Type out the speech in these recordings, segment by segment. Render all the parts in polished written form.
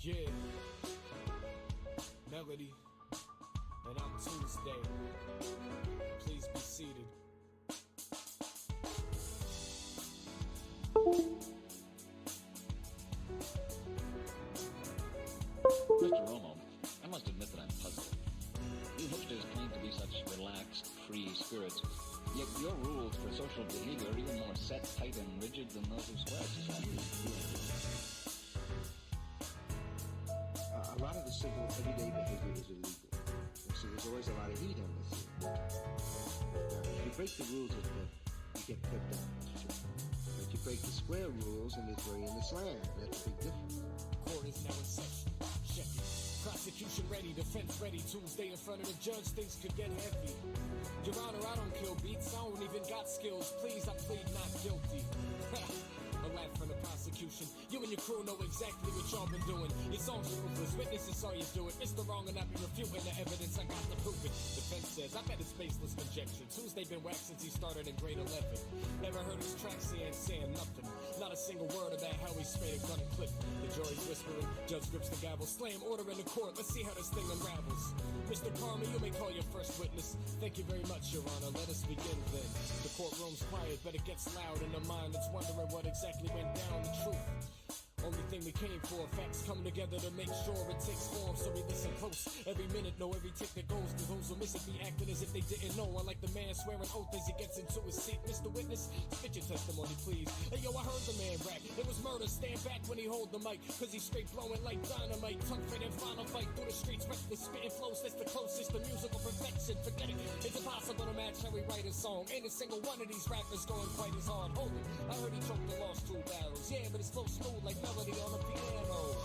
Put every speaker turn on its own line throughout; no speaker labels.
Yeah, Melody, and I'm Tuesday. Please be seated.
Mr. Romo, I must admit that I'm puzzled. You hipsters claim to be such relaxed, free spirits, yet your rules for social behavior are even more set, tight, and rigid than those of square society.
A lot of the simple, everyday behavior is illegal. And so there's always a lot of heat on this. If you break the rules of the, you get put down. But you break the square rules and it's very in the slam. That's a big difference.
Court is now in session. Check it. Prosecution ready, defense ready. Tuesday in front of the judge, things could get heavy. Your Honor, I don't kill beats. I don't even got skills. Please, I plead not guilty. A laugh from the prosecution. You and your crew know exactly what y'all been doing. Your songs are ruthless. Witnesses saw you do it. Mr. Wrong and I be refuting the evidence. I got to prove it. Defense says, I bet it's baseless conjecture. Tuesday been whacked since he started in grade 11. Never heard his tracks, he ain't saying nothing. Not a single word about how he sprayed a gun clip. The jury's whispering. Judge grips the gavel. Slam order in the court. Let's see how this thing unravels. Mr. Palmer, you may call your first witness. Thank you very much, Your Honor. Let us begin then. The courtroom's quiet, but it gets loud in the mind that's wondering what exactly went down. The truth. Only thing we came for, facts come together to make sure it takes form, so we listen close. Every minute, know every tick that goes. To those who miss it be acting as if they didn't know. Unlike the man swearing oath as he gets into his seat. Mr. Witness, spit your testimony, please. Hey, yo, I heard the man rap. It was murder. Stand back when he hold the mic, cause he's straight blowing like dynamite. Tongue fit and final fight through the streets. Reckless spitting flows, that's the closest to musical perfection. Forget it, it's impossible to match how we write a song. Ain't a single one of these rappers going quite as hard. Hold it, I heard he choked and lost 2 barrels. Yeah, but it's flow smooth like melody on a piano.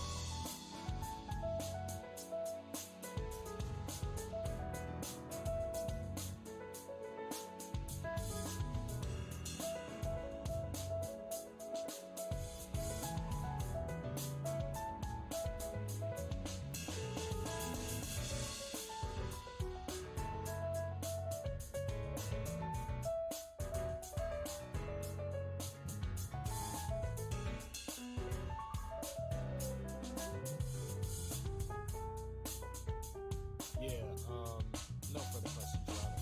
No further questions, Your Honor.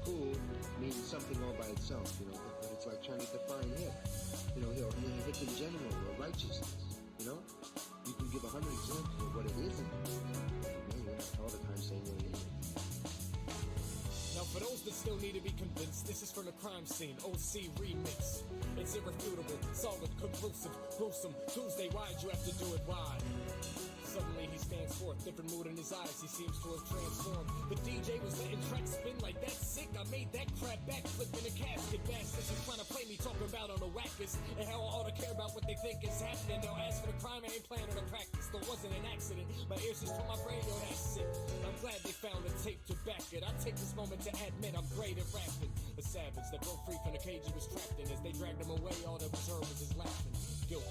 Cool means something all by itself, you know, but it's like trying to define hip. You know, hip in general or righteousness, you know? You can give 100 examples of what it isn't. Man, you're not all the time saying what it isn't.
Now for those that still need to be convinced, this is from the crime scene, OC remix. It's irrefutable, solid, conclusive, gruesome. Tuesday, why'd you have to do it? Why? Suddenly he stands forth, different mood in his eyes, he seems to have transformed. The DJ was letting tracks spin like that sick. I made that crap backflip in a casket. Bastards are trying to play me, talking about on the whackers and how I ought to care about what they think is happening. Now as for the crime, I ain't planning to practice. There wasn't an accident, my ears just told my brain, yo, that's it. I'm glad they found a tape to back it. I take this moment to admit I'm great at rapping. A savage that broke free from the cage he was trapped in. As they dragged him away, all that was heard was his laughing. Guilty.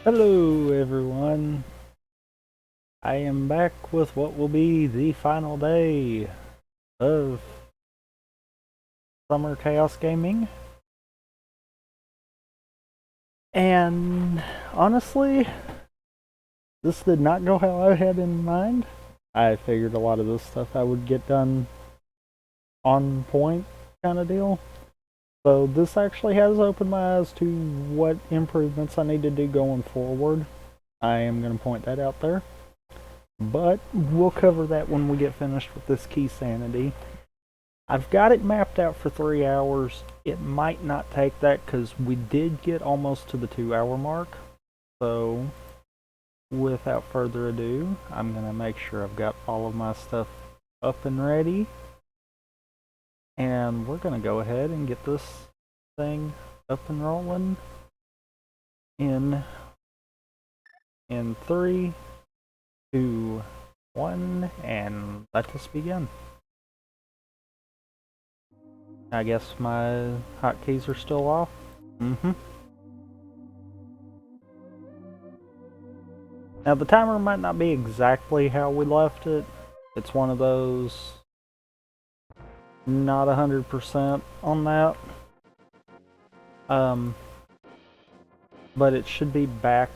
Hello everyone, I am back with what will be the final day of Summer Chaos Gaming. And honestly, this did not go how I had in mind. I figured a lot of this stuff I would get done on point kind of deal. So this actually has opened my eyes to what improvements I need to do going forward. I am going to point that out there. But we'll cover that when we get finished with this Keysanity. I've got it mapped out for 3 hours. It might not take that because we did get almost to the 2-hour mark. So without further ado, I'm going to make sure I've got all of my stuff up and ready. And we're going to go ahead and get this thing up and rolling in 3, 2, 1, and let us begin. I guess my hotkeys are still off. Now the timer might not be exactly how we left it. It's one of those not 100% on that. But it should be back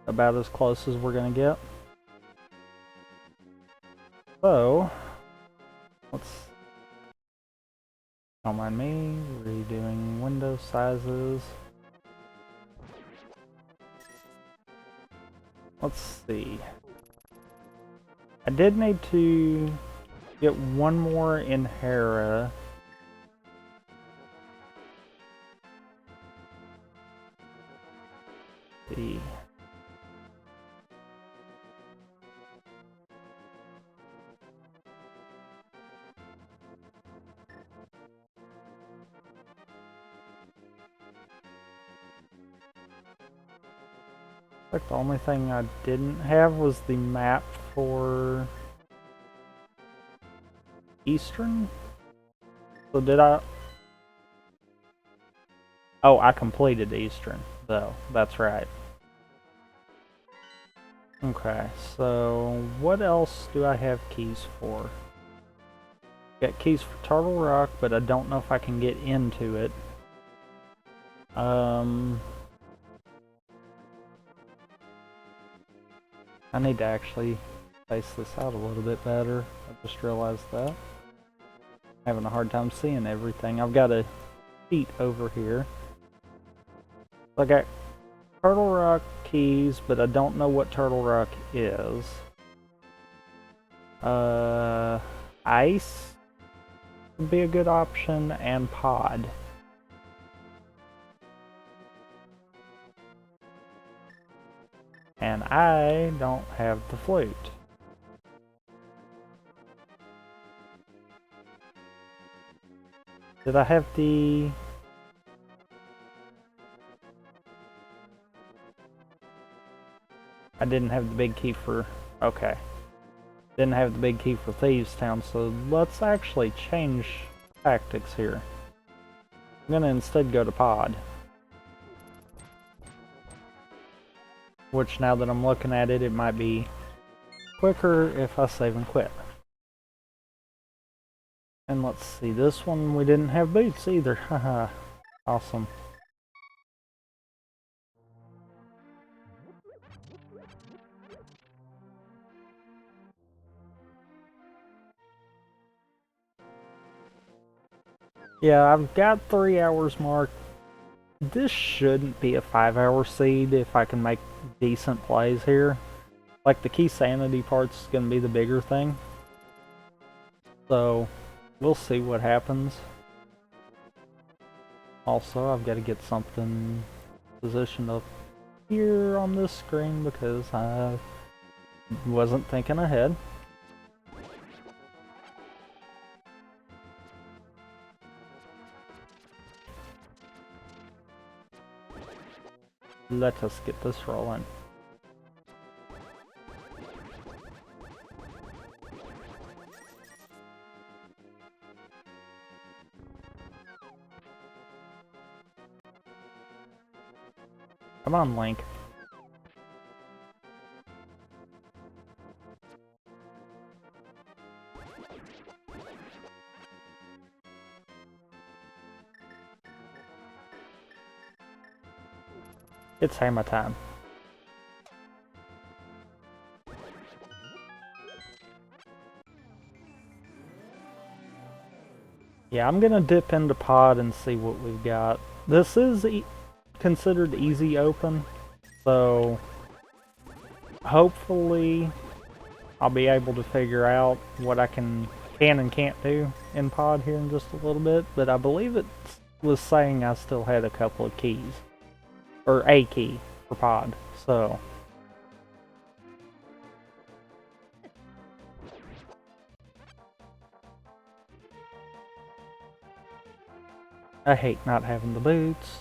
about as close as we're gonna get. So, don't mind me redoing window sizes. Let's see. I did need to get one more in Hera. Let's see. Like the only thing I didn't have was the map for Eastern. So did I? Oh, I completed Eastern though. That's right. Okay, so what else do I have keys for? Got keys for Turtle Rock, but I don't know if I can get into it. I need to actually space this out a little bit better. I just realized that. Having a hard time seeing everything. I've got a sheet over here. I got Turtle Rock keys, but I don't know what Turtle Rock is. Ice would be a good option, and Pod. And I don't have the flute. Did I have the... I didn't have the big key for... Okay. Didn't have the big key for Thieves Town, so let's actually change tactics here. I'm gonna instead go to Pod. Which, now that I'm looking at it, it might be quicker if I save and quit. And let's see, this one we didn't have boots either. Haha, awesome. Yeah, I've got 3 hours marked. This shouldn't be a 5-hour seed if I can make decent plays here. Like, the Keysanity part's gonna be the bigger thing. So, we'll see what happens. Also, I've got to get something positioned up here on this screen because I wasn't thinking ahead. Let us get this rolling. Come on, Link. It's hammer time. Yeah, I'm gonna dip into pod and see what we've got. This is considered easy open, so hopefully I'll be able to figure out what I can and can't do in pod here in just a little bit, but I believe it was saying I still had a couple of keys, or a key for pod, so I hate not having the boots.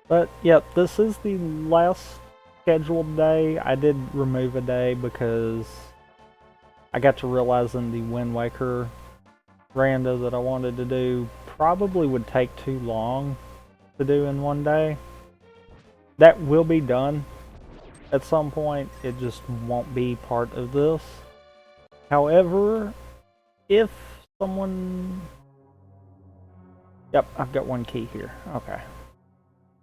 But yep, this is the last scheduled day. I did remove a day because I got to realizing the Wind Waker rando that I wanted to do probably would take too long to do in one day. That will be done at some point, it just won't be part of this. However, if someone... Yep, I've got one key here. Okay.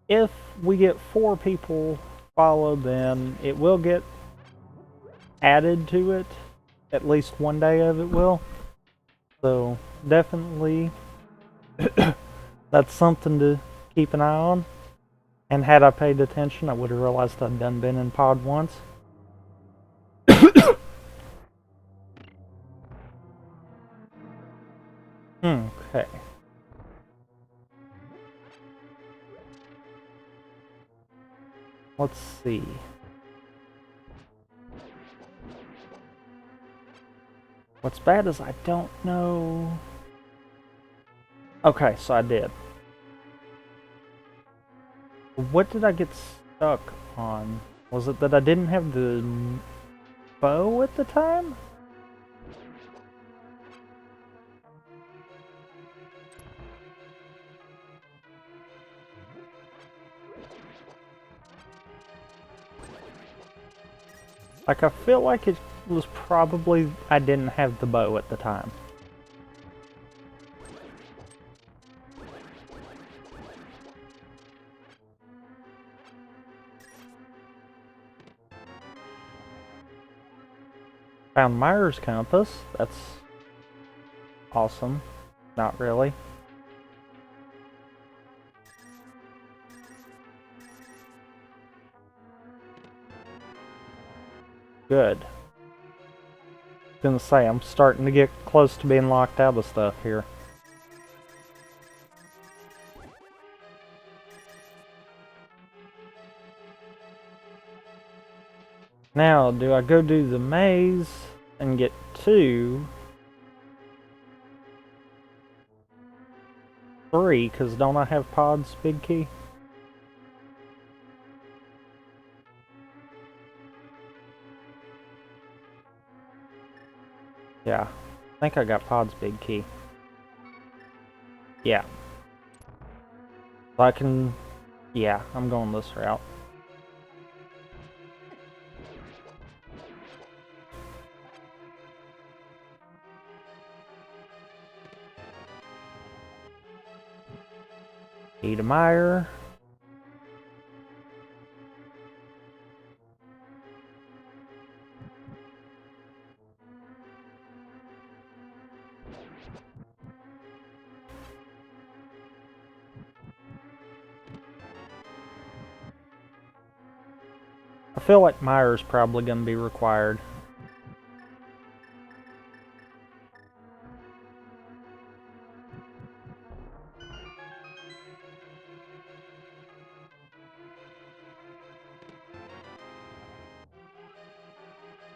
If we get 4 people followed, then it will get added to it. At least one day of it will. So, definitely that's something to keep an eye on. And had I paid attention, I would have realized I'd done been in pod once. Okay. Let's see. What's bad is I don't know... Okay, so I did. What did I get stuck on? Was it that I didn't have the bow at the time? Like, I feel like it was probably I didn't have the bow at the time. Found Myers compass. That's awesome. Not really. Good. Gonna say, I'm starting to get close to being locked out of stuff here. Now, do I go do the maze and get 2? 3, because don't I have Pod's big key? Yeah, I think I got Pod's big key. Yeah. So I can... Yeah, I'm going this route. Edemeyer. I feel like Meyer's probably going to be required.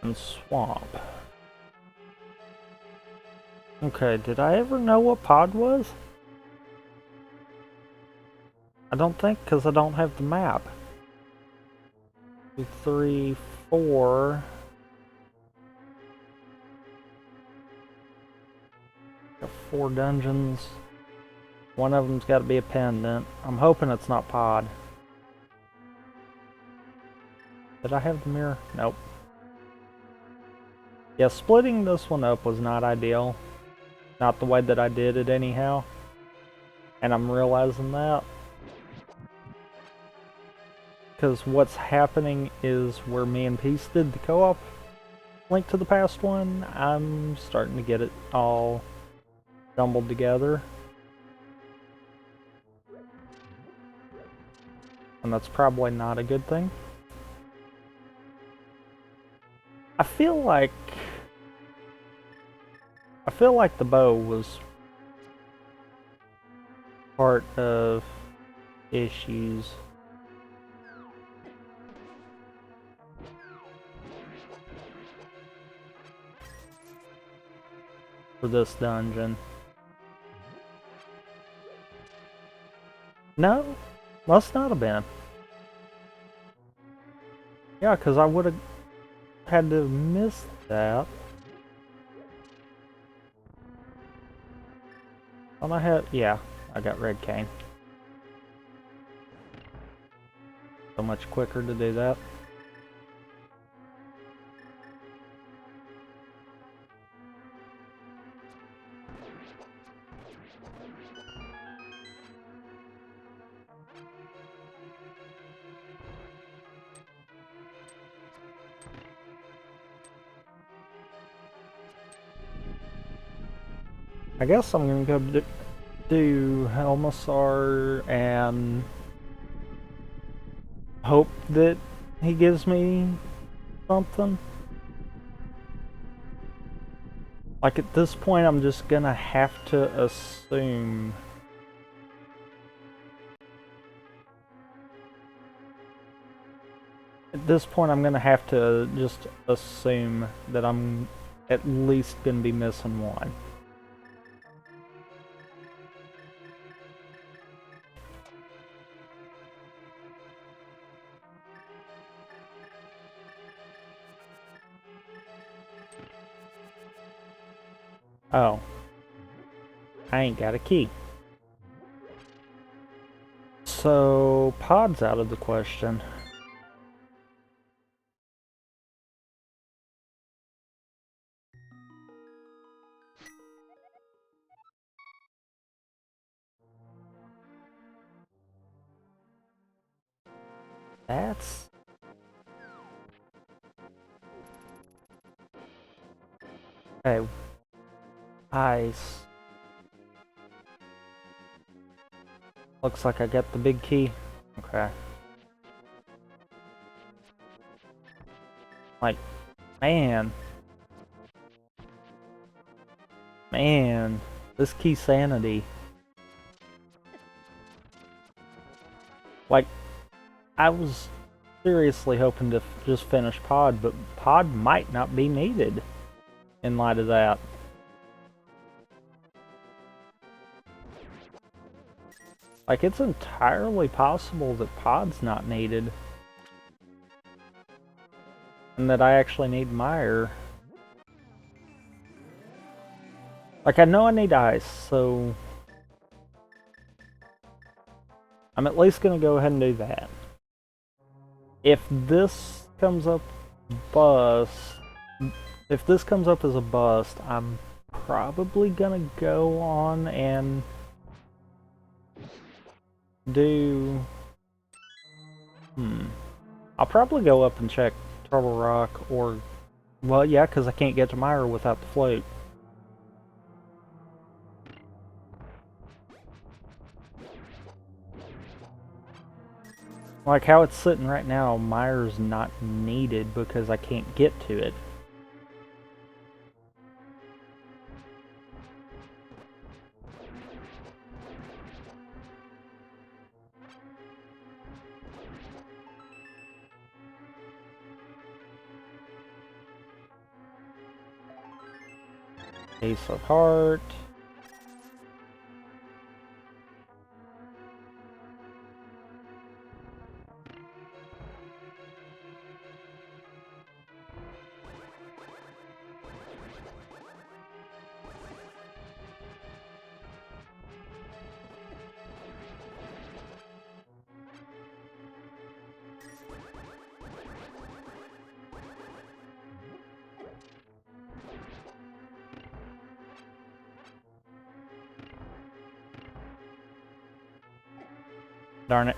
And Swamp. Okay, did I ever know what pod was? I don't think, because I don't have the map. 2, 3, 4. Got 4 dungeons. One of them's got to be a pendant. I'm hoping it's not pod. Did I have the mirror? Nope. Yeah, splitting this one up was not ideal. Not the way that I did it anyhow. And I'm realizing that. Because what's happening is where me and Peace did the co-op Link to the Past one, I'm starting to get it all jumbled together. And that's probably not a good thing. I feel like the bow was part of issues. For this dungeon. No, must not have been. Yeah, because I would have had to miss that. And I had, yeah, I got red cane. So much quicker to do that. I guess I'm gonna go do Helmasaur and hope that he gives me something. Like at this point, I'm just gonna have to assume. At this point, I'm gonna have to just assume that I'm at least gonna be missing one. Oh. I ain't got a key. So, Pod's out of the question. That's... Okay. Ice. Looks like I got the big key. Okay. Like, man. Man. This Keysanity. Like, I was seriously hoping to just finish Pod, but Pod might not be needed in light of that. Like, it's entirely possible that Pod's not needed. And that I actually need Meyer. Like, I know I need Ice, so... I'm at least gonna go ahead and do that. If this comes up bust... If this comes up as a bust, I'm probably gonna go on and... do... I'll probably go up and check Turtle Rock or... Well, yeah, because I can't get to Meyer without the float. Like how it's sitting right now, Meyer's not needed because I can't get to it. Ace of Heart. Darn it.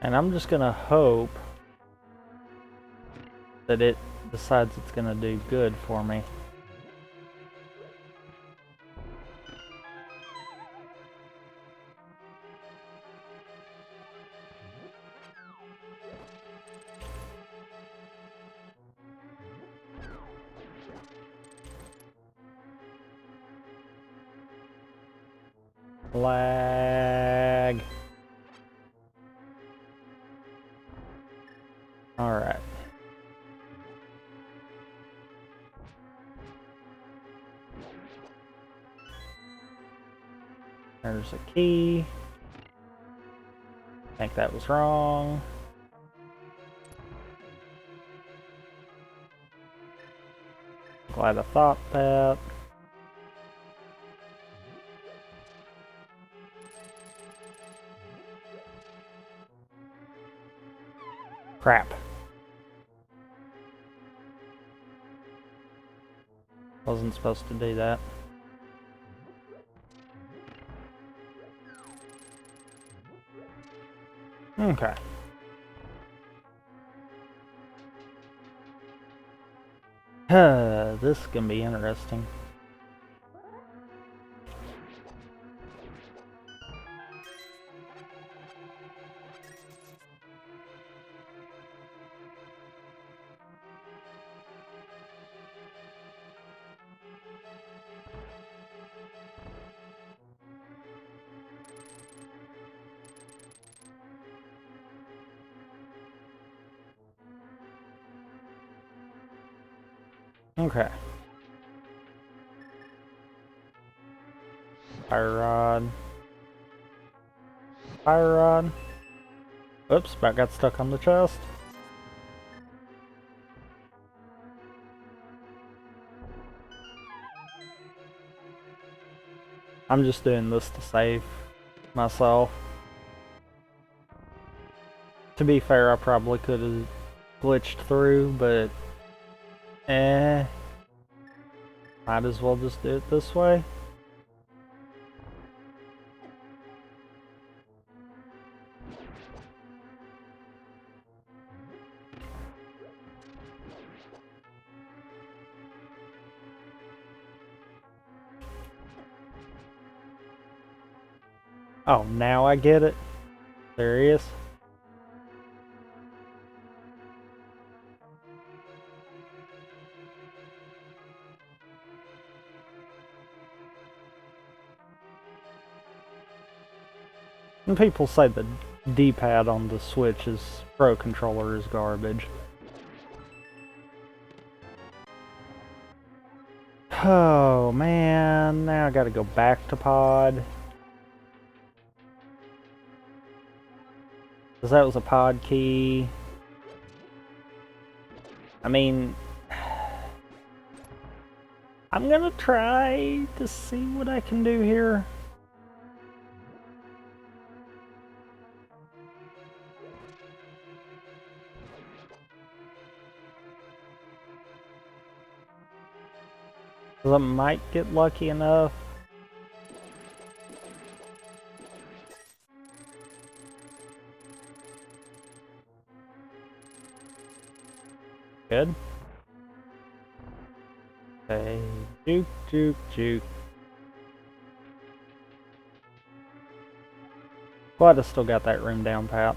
And I'm just gonna hope that it decides it's gonna do good for me. Lag. All right. There's a key. I think that was wrong. Glad I thought that. Crap. Wasn't supposed to do that. Okay. This can be interesting. Okay. Fire rod. Fire rod. Oops, about got stuck on the chest. I'm just doing this to save myself. To be fair, I probably could have glitched through, but might as well just do it this way. Oh, now I get it. There he is. And people say the D-pad on the Switch Pro controller is garbage. Oh man, now I gotta go back to pod. Because that was a pod key. I mean, I'm gonna try to see what I can do here. I might get lucky enough. Good. Okay, juke, juke, juke. Glad I still got that room down pat.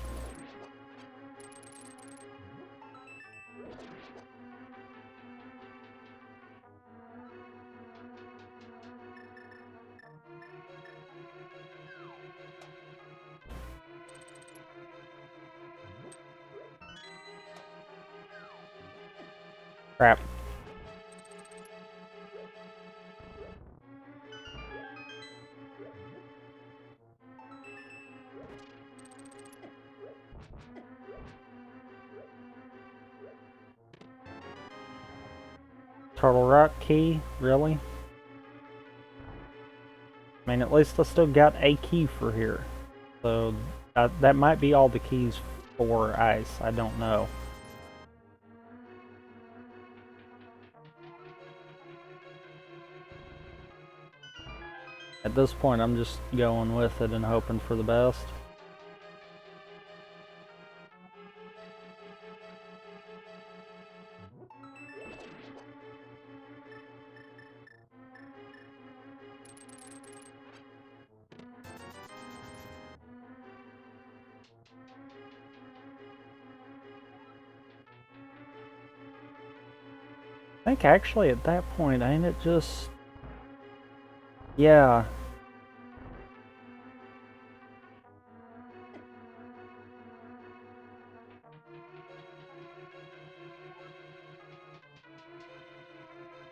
Crap. Turtle Rock key? Really? I mean, at least I still got a key for here. So, that might be all the keys for ice. I don't know. At this point, I'm just going with it and hoping for the best. I think actually at that point, ain't it just... Yeah.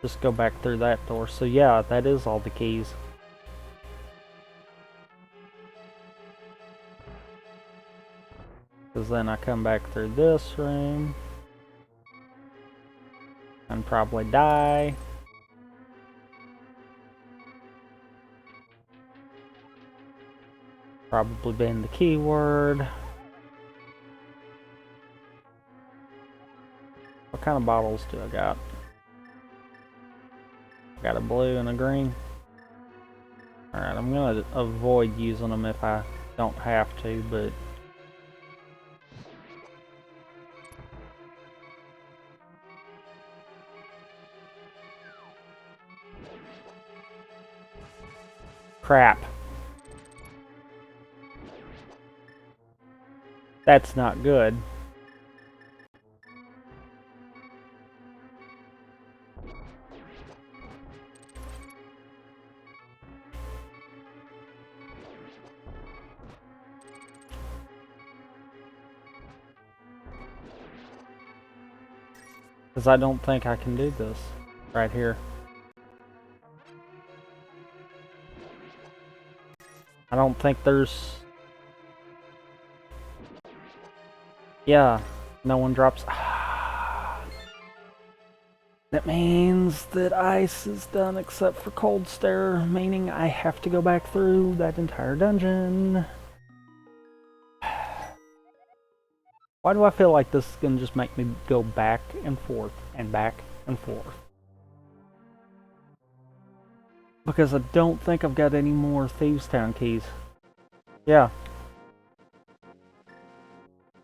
Just go back through that door. So yeah, that is all the keys. Because then I come back through this room. And probably die. Probably been the keyword. What kind of bottles do I got? I got a blue and a green. Alright, I'm gonna avoid using them if I don't have to, but... Crap. That's not good. Because I don't think I can do this right here. I don't think there's... Yeah, no one drops... That means that ice is done except for cold stare, meaning I have to go back through that entire dungeon. Why do I feel like this is going to just make me go back and forth and back and forth? Because I don't think I've got any more Thieves Town keys. Yeah.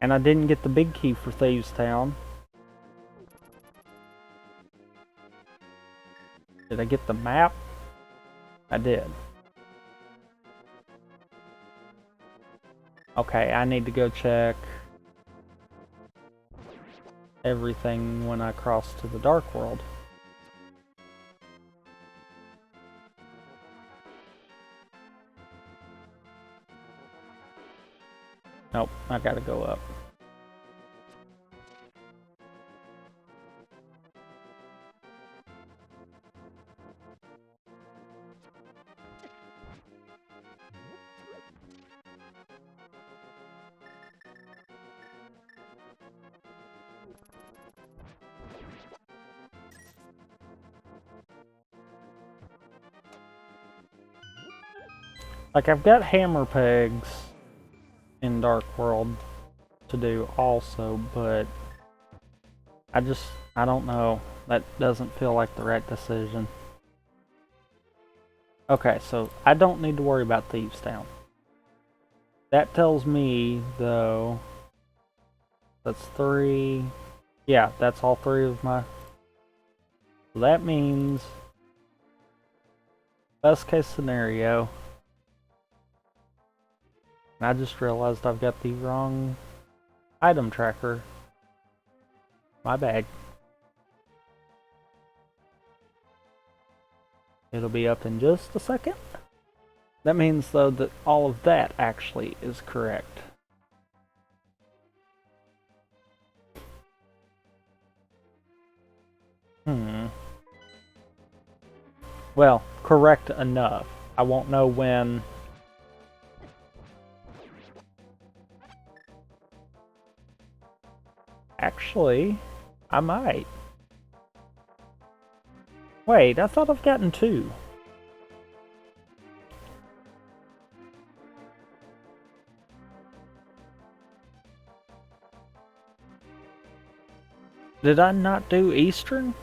And I didn't get the big key for Thieves Town. Did I get the map? I did. Okay, I need to go check everything when I cross to the Dark World. Nope, I gotta go up. Like, I've got hammer pegs in Dark World to do also, but I don't know. That doesn't feel like the right decision. Okay, so I don't need to worry about Thieves Town. That tells me, though, that's 3. Yeah, that's all 3 of my... So that means, best case scenario, and I just realized I've got the wrong item tracker. My bad. It'll be up in just a second. That means, though, that all of that actually is correct. Well, correct enough. I won't know when... Actually, I might. Wait, I thought I've gotten 2. Did I not do Eastern?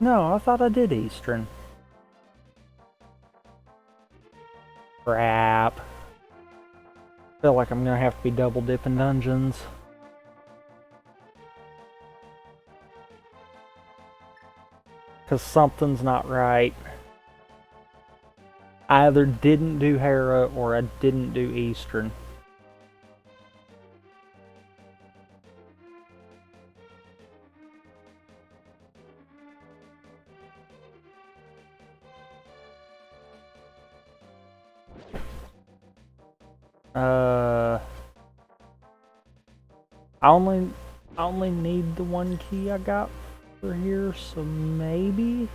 No, I thought I did Eastern. Crap. Feel like I'm gonna have to be double dipping dungeons. Cause something's not right. I either didn't do Hera or I didn't do Eastern. I only need the one key I got for here, so maybe.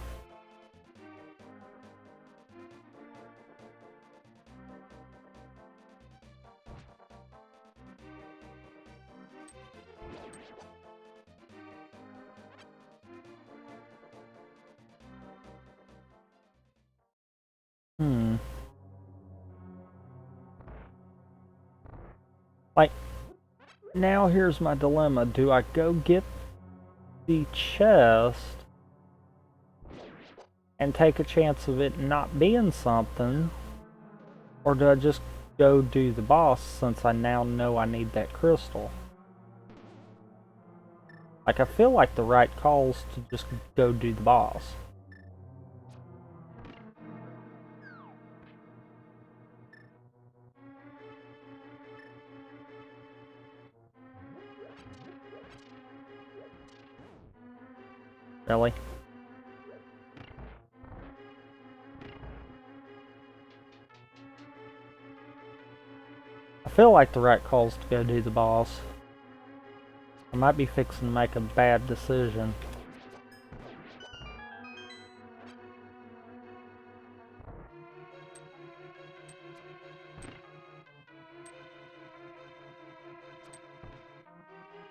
Like, now here's my dilemma. Do I go get the chest and take a chance of it not being something? Or do I just go do the boss since I now know I need that crystal? Like, I feel like the right call is to just go do the boss. Really? I feel like the right call is to go do the boss. I might be fixing to make a bad decision.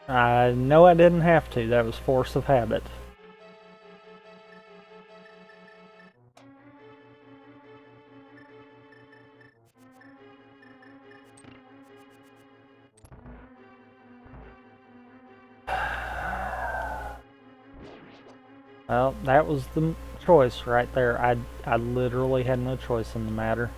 I know I didn't have to, that was force of habit. Well, that was the choice right there. I literally had no choice in the matter.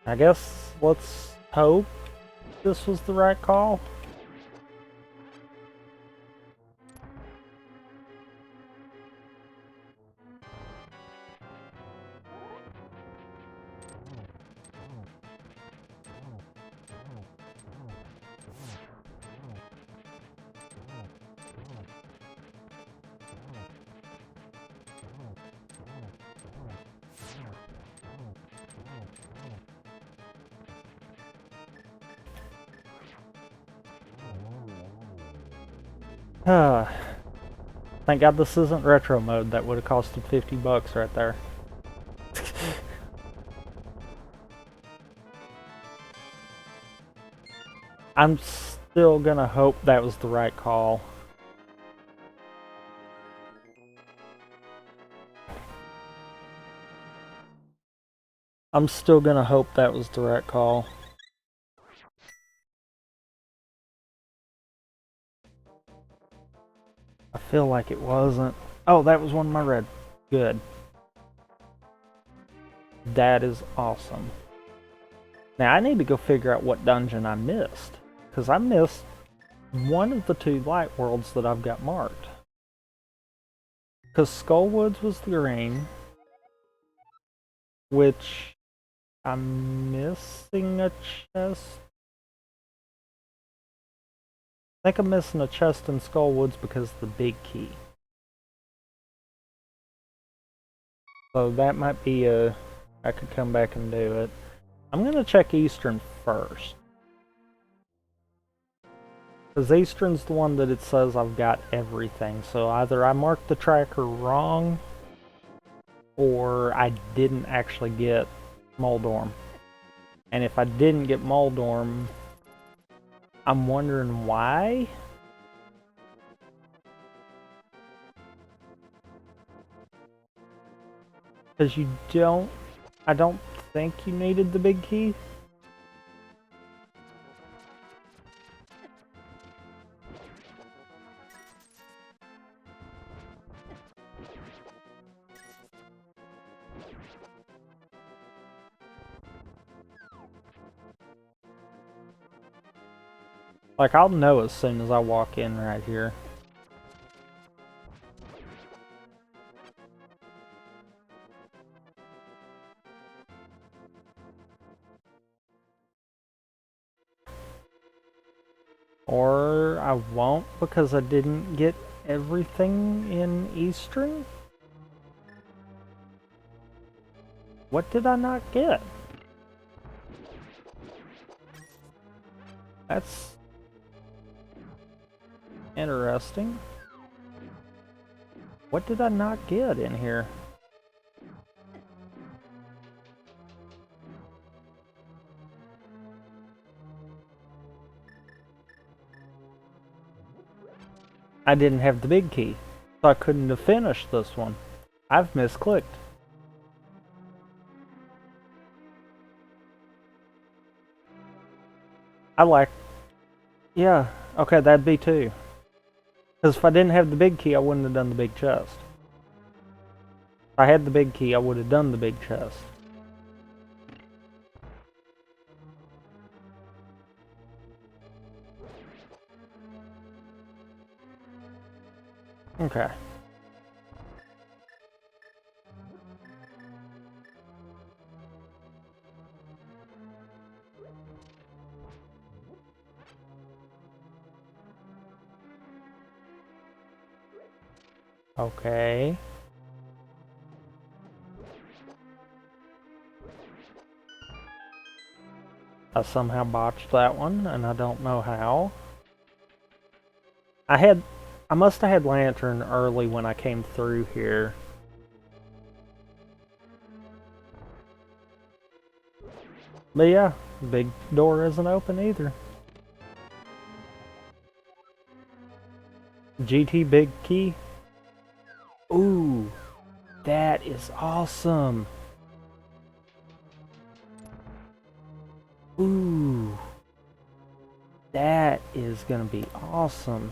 I guess let's hope this was the right call. Thank God this isn't retro mode. That would have costed 50 bucks right there. I'm still gonna hope that was the right call. I'm still gonna hope that was the right call. I feel like it wasn't. Oh, that was one of my red. Good. That is awesome. Now I need to go figure out what dungeon I missed. Because I missed one of the 2 light worlds that I've got marked. Because Skullwoods was the green. Which I'm missing a chest. I think I'm missing a chest in Skullwoods because of the big key. So that might be a... I could come back and do it. I'm gonna check Eastern first. Because Eastern's the one that it says I've got everything. So either I marked the tracker wrong, or I didn't actually get Moldorm. And if I didn't get Moldorm, I'm wondering why? Because you don't... I don't think you needed the big key. Like, I'll know as soon as I walk in right here. Or I won't because I didn't get everything in Eastern? What did I not get? That's interesting. What did I not get in here? I didn't have the big key, so I couldn't have finished this one. I've misclicked. Yeah, okay, that'd be 2. Because if I didn't have the big key, I wouldn't have done the big chest. If I had the big key, I would have done the big chest. Okay. Okay. I somehow botched that one, and I don't know how. I must have had lantern early when I came through here. But yeah, big door isn't open either. GT big key. Ooh, that is awesome. Ooh, that is gonna be awesome.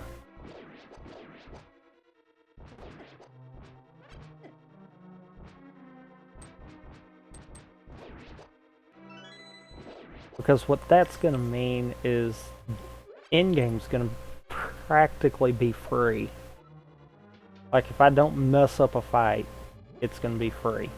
Because what that's gonna mean is in-game's gonna practically be free. Like if I don't mess up a fight, it's gonna be free.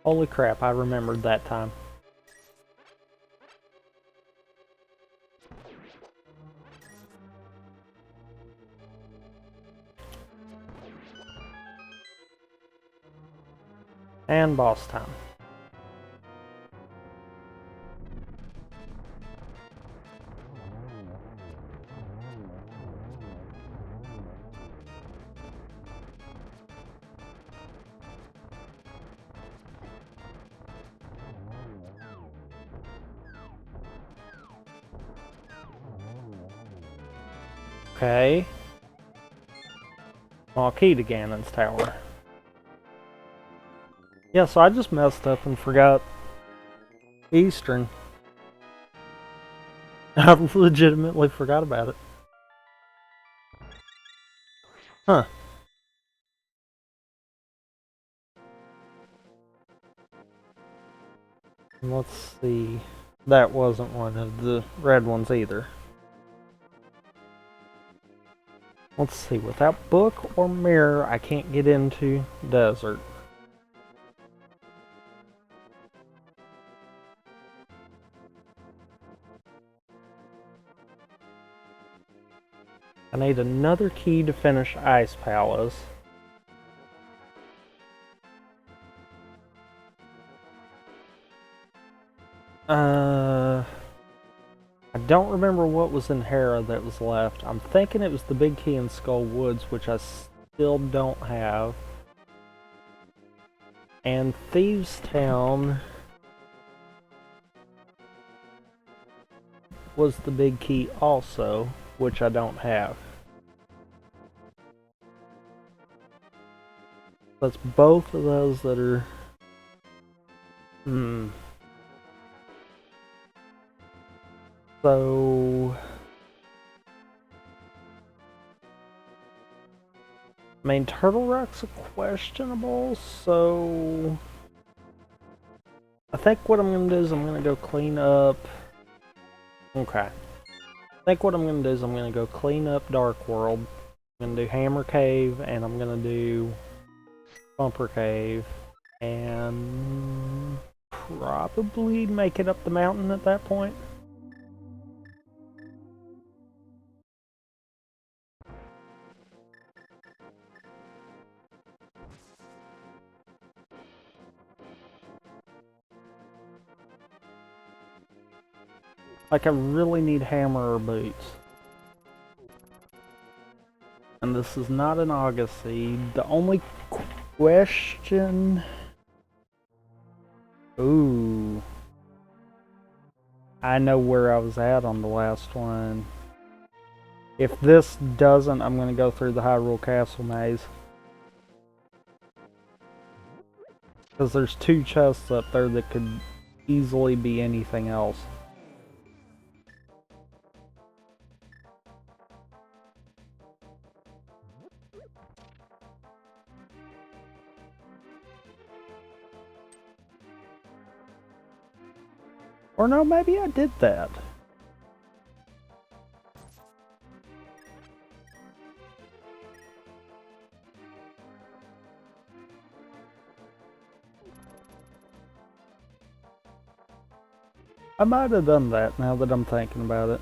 Holy crap, I remembered that time. And boss time. Okay. Well, key to Ganon's tower. Yeah, so I just messed up and forgot Eastern. I legitimately forgot about it. Huh. Let's see. That wasn't one of the red ones either. Let's see. Without book or mirror, I can't get into desert. I need another key to finish Ice Palace. I don't remember what was in Hera that was left. I'm thinking it was the Big Key in Skull Woods, which I still don't have. And Thieves Town was the Big Key also, which I don't have. That's both of those that are... So... I mean, Turtle Rock's questionable, so... I think what I'm going to do is I'm going to go clean up... Okay. I think what I'm going to do is I'm going to go clean up Dark World. I'm going to do Hammer Cave, and I'm going to do Bumper Cave, and probably make it up the mountain at that point. Like, I really need hammer or boots. And this is not an August seed. The only question... Ooh. I know where I was at on the last one. If this doesn't, I'm going to go through the Hyrule Castle maze. Because there's 2 chests up there that could easily be anything else. Or no, maybe I did that. I might have done that now that I'm thinking about it.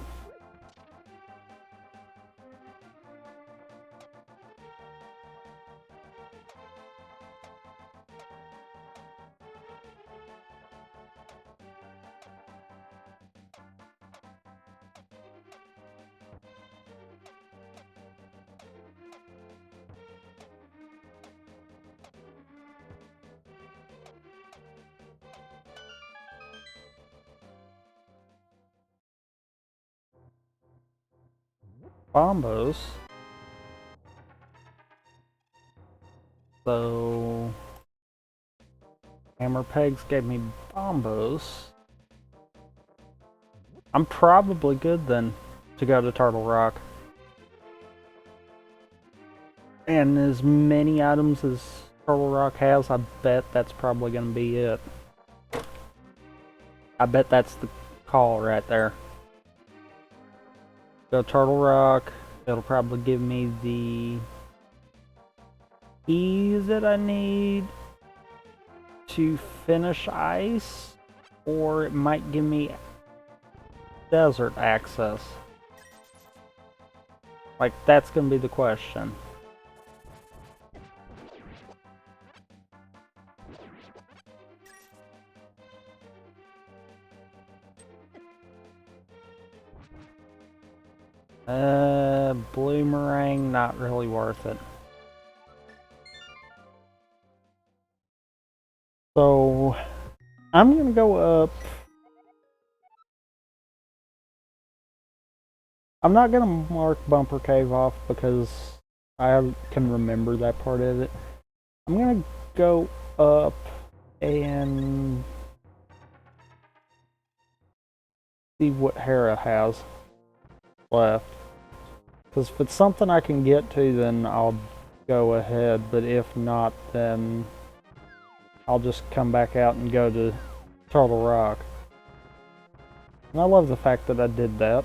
Bombos. So... Hammer Pegs gave me bombos. I'm probably good then to go to Turtle Rock. And as many items as Turtle Rock has, I bet that's probably going to be it. I bet that's the call right there. Go Turtle Rock. It'll probably give me the keys that I need to finish ice, or it might give me desert access. Like, that's gonna be the question. Bloomerang, not really worth it. So, I'm gonna go up. I'm not gonna mark Bumper Cave off because I can remember that part of it. I'm gonna go up and see what Hera has left. Because if it's something I can get to, then I'll go ahead. But if not, then I'll just come back out and go to Turtle Rock. And I love the fact that I did that.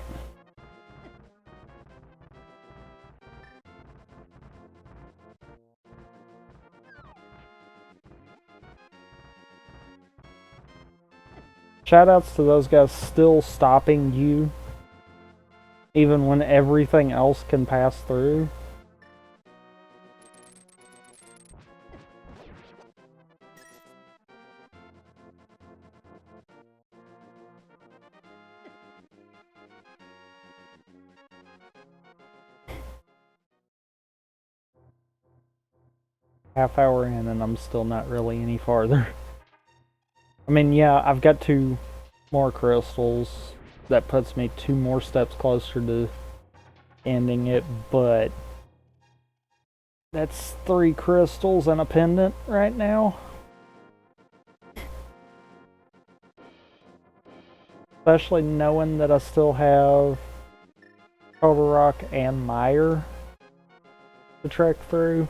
Shoutouts to those guys still stopping you, even when everything else can pass through. half hour in and I'm still not really any farther. I mean, yeah, I've got 2 more crystals. That puts me 2 more steps closer to ending it, but that's 3 crystals and a pendant right now. Especially knowing that I still have Total Rock and Mire to trek through.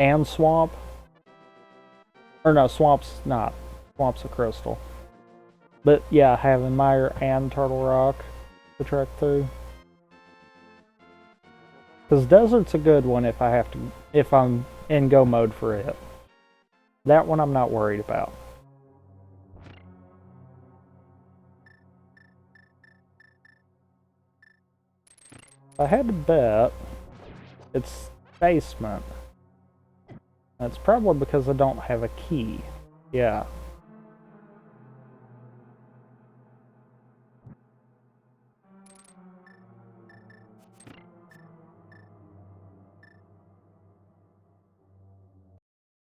And Swamp. Or no, Swamp's not. Swamp's a crystal. But yeah, having Mire and Turtle Rock to trek through. Because Desert's a good one if I'm in go mode for it. That one I'm not worried about. If I had to bet, it's basement. That's probably because I don't have a key. Yeah.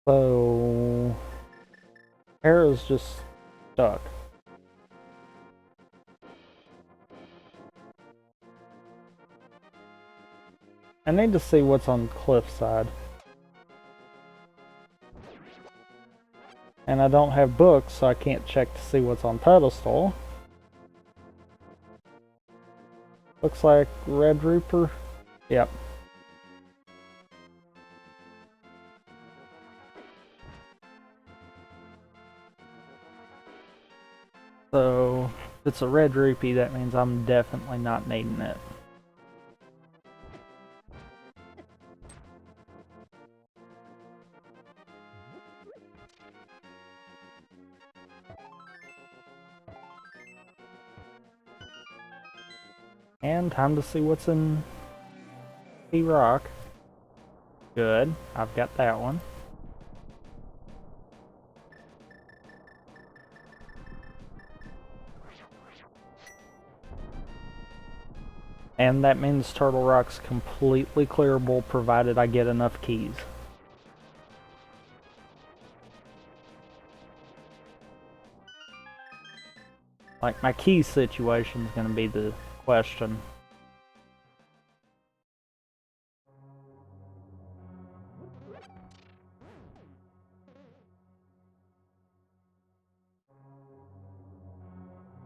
So, Hera's just stuck. I need to see what's on Cliffside. And I don't have books, so I can't check to see what's on Pedestal. Looks like Red Rooper. Yep. So, if it's a red rupee, that means I'm definitely not needing it. And time to see what's in P-Rock. Good, I've got that one. And that means Turtle Rock's completely clearable provided I get enough keys. Like, my key situation is going to be the question.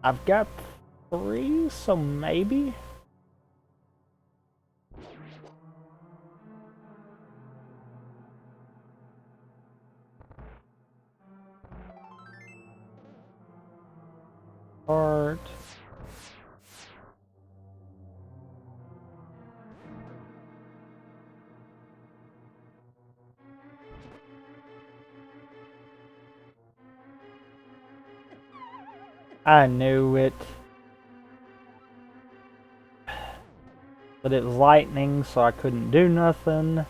I've got 3, so maybe? Heart. I knew it. But it was lightning, so I couldn't do nothing.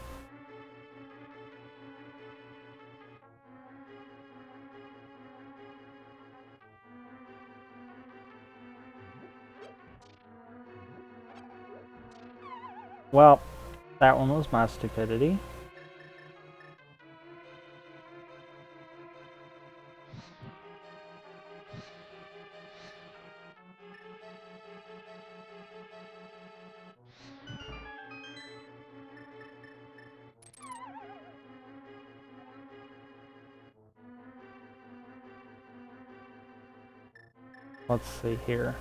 Well, that one was my stupidity. Let's see here.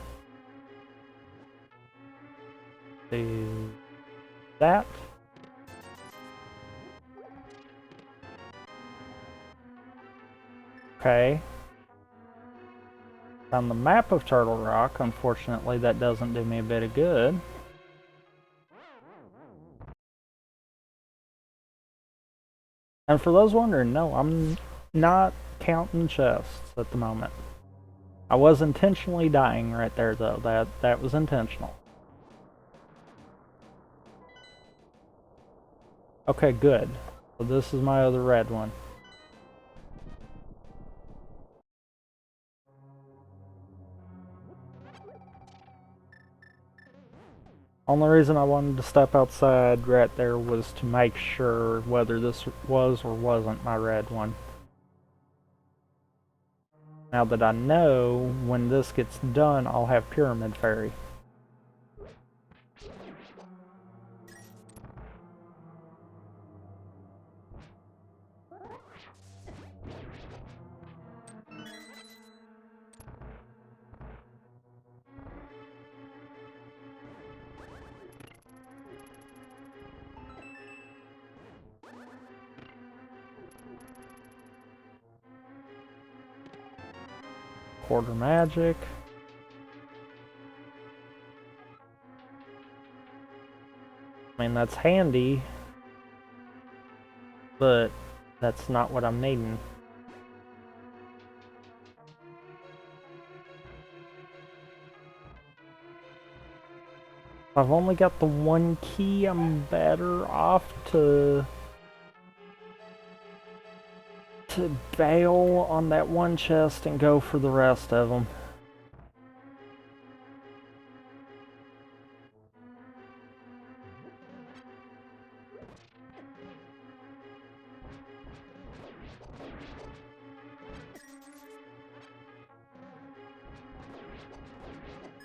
Do that. Okay. On the map of Turtle Rock, unfortunately, that doesn't do me a bit of good. And for those wondering, no, I'm not counting chests at the moment. I was intentionally dying right there, though. That was intentional. Okay, good. So this is my other red one. Only reason I wanted to step outside right there was to make sure whether this was or wasn't my red one. Now that I know, when this gets done, I'll have Pyramid Fairy. Quarter magic. I mean, that's handy, but that's not what I'm needing. If I've only got the one key, I'm better off to bail on that one chest and go for the rest of them.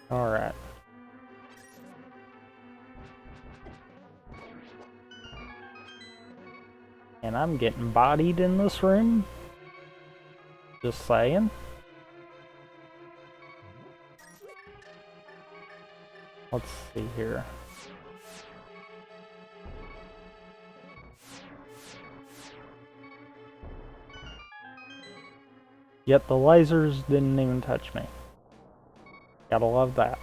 Alright. And I'm getting bodied in this room. Just saying. Let's see here. Yet the lasers didn't even touch me. Gotta love that.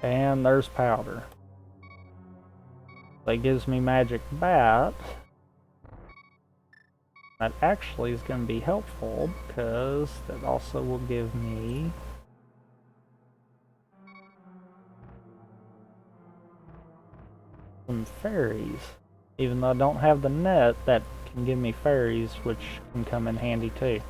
And there's powder. That gives me magic bat. That actually is going to be helpful because that also will give me some fairies. Even though I don't have the net, that can give me fairies, which can come in handy too.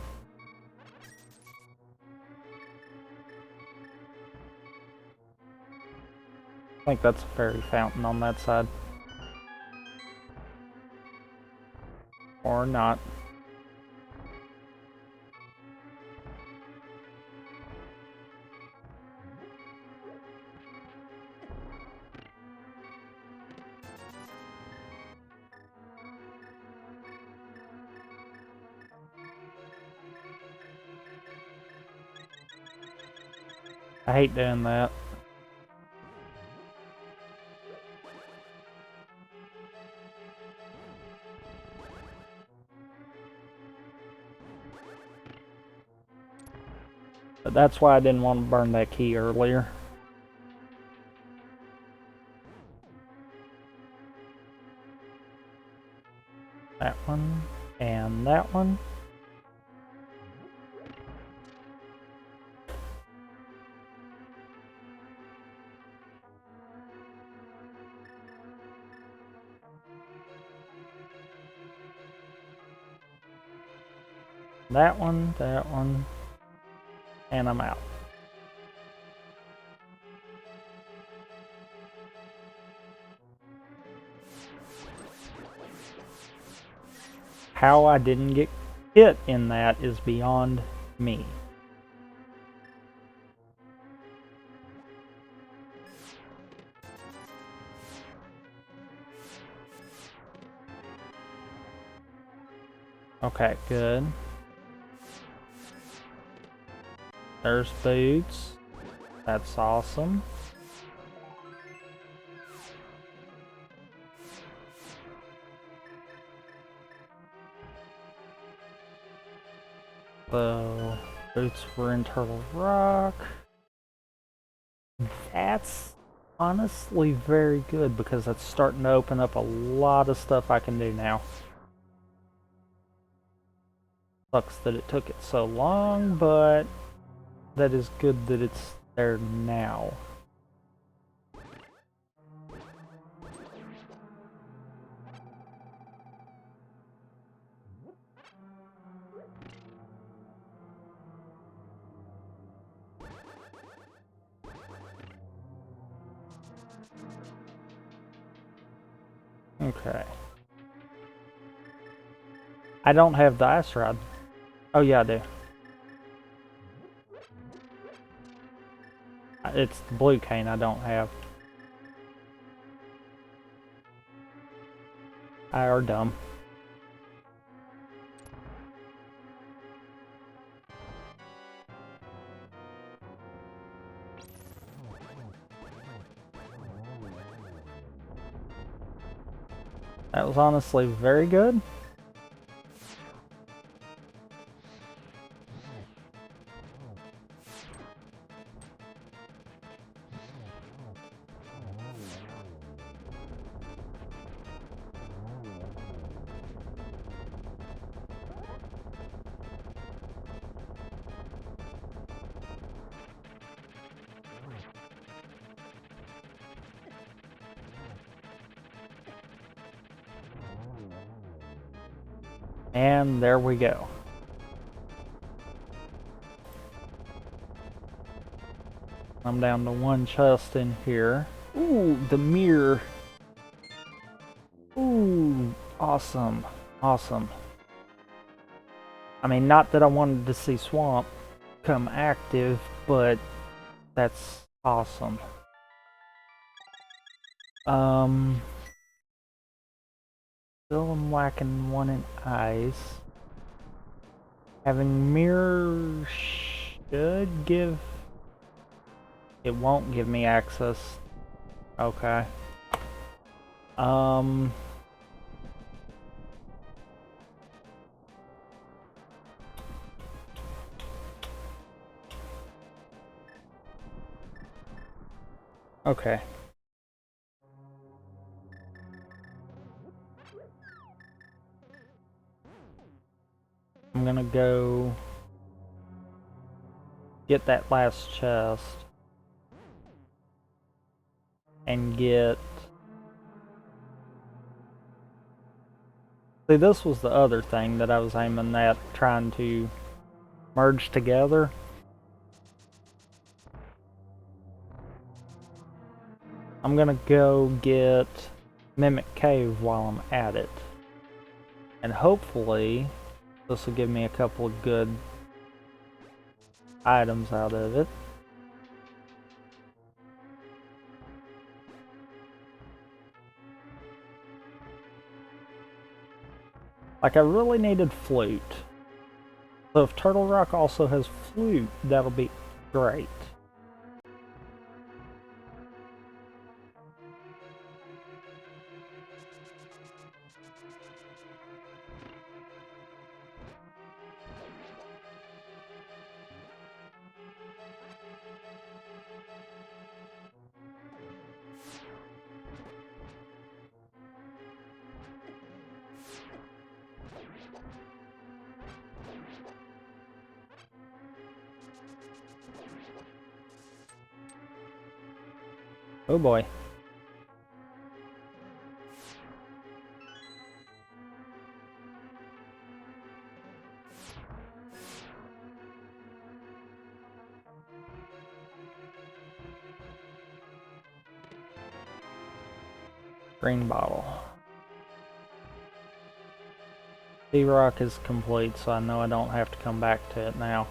I think that's a fairy fountain on that side. Or not. I hate doing that. But that's why I didn't want to burn that key earlier. That one, and that one. That one, and I'm out. How I didn't get hit in that is beyond me. Okay, good. There's boots. That's awesome. So, boots were in Turtle Rock. That's honestly very good because that's starting to open up a lot of stuff I can do now. Sucks that it took it so long, but that is good that it's there now. Okay. I don't have the ice rod. Oh yeah, I do. It's the blue cane I don't have. I are dumb. That was honestly very good. And there we go. I'm down to one chest in here. Ooh, the mirror. Ooh, awesome. Awesome. I mean, not that I wanted to see Swamp come active, but that's awesome. Still am lacking one in ice. Having mirror should give... It won't give me access. Okay. Okay. I'm gonna go get that last chest and get... See, this was the other thing that I was aiming at, trying to merge together. I'm gonna go get Mimic Cave while I'm at it. And hopefully this will give me a couple of good items out of it. Like, I really needed flute. So if Turtle Rock also has flute, that'll be great. Oh boy. Green bottle. D-Rock is complete, so I know I don't have to come back to it now.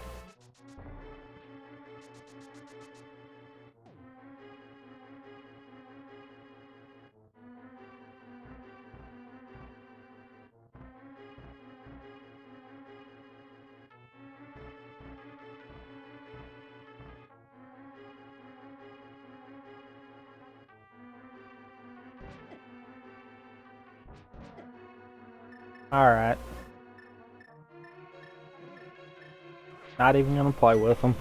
Alright. Not even gonna play with them.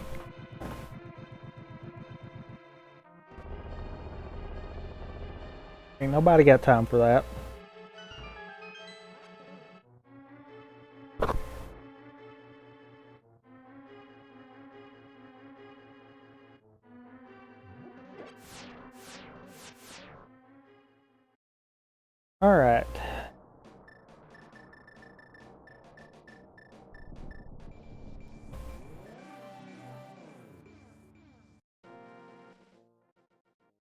Ain't nobody got time for that. Alright.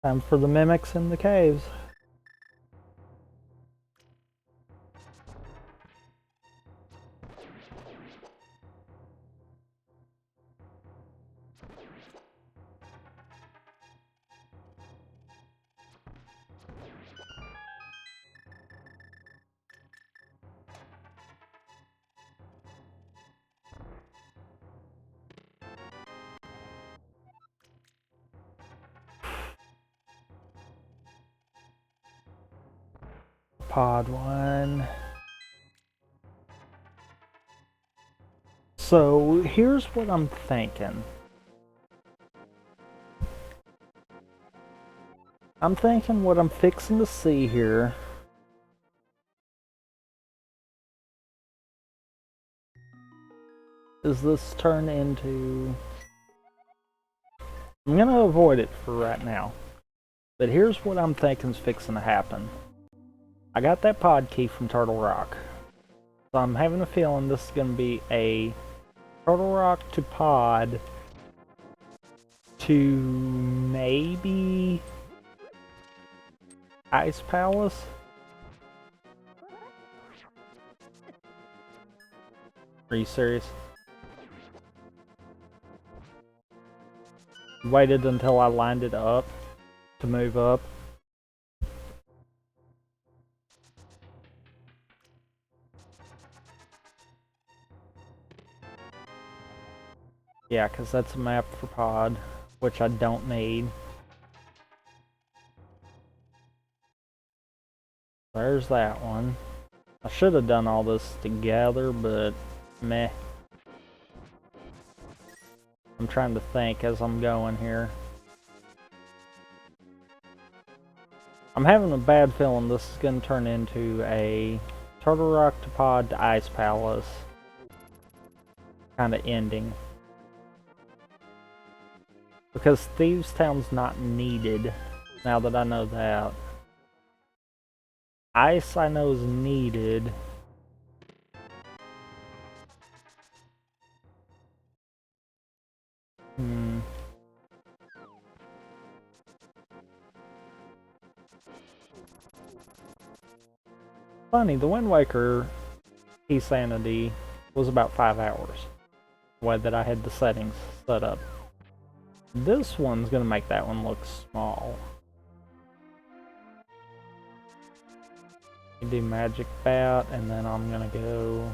Time for the mimics in the caves. pod one. So here's what I'm thinking. I'm thinking what I'm fixing to see here is this turn into... I'm gonna avoid it for right now. But here's what I'm thinking's fixing to happen. I got that pod key from Turtle Rock. So I'm having a feeling this is gonna be a Turtle Rock to pod to maybe Ice Palace? Are you serious? Waited until I lined it up to move up. Yeah, because that's a map for pod, which I don't need. There's that one. I should have done all this together, but meh. I'm trying to think as I'm going here. I'm having a bad feeling this is going to turn into a Turtle Rock to pod to Ice Palace kind of ending. Because Thieves Town's not needed, now that I know that. Ice I know is needed. Funny, the Wind Waker Keysanity was about 5 hours. The way that I had the settings set up. This one's gonna make that one look small. Do Magic Bat, and then I'm gonna go...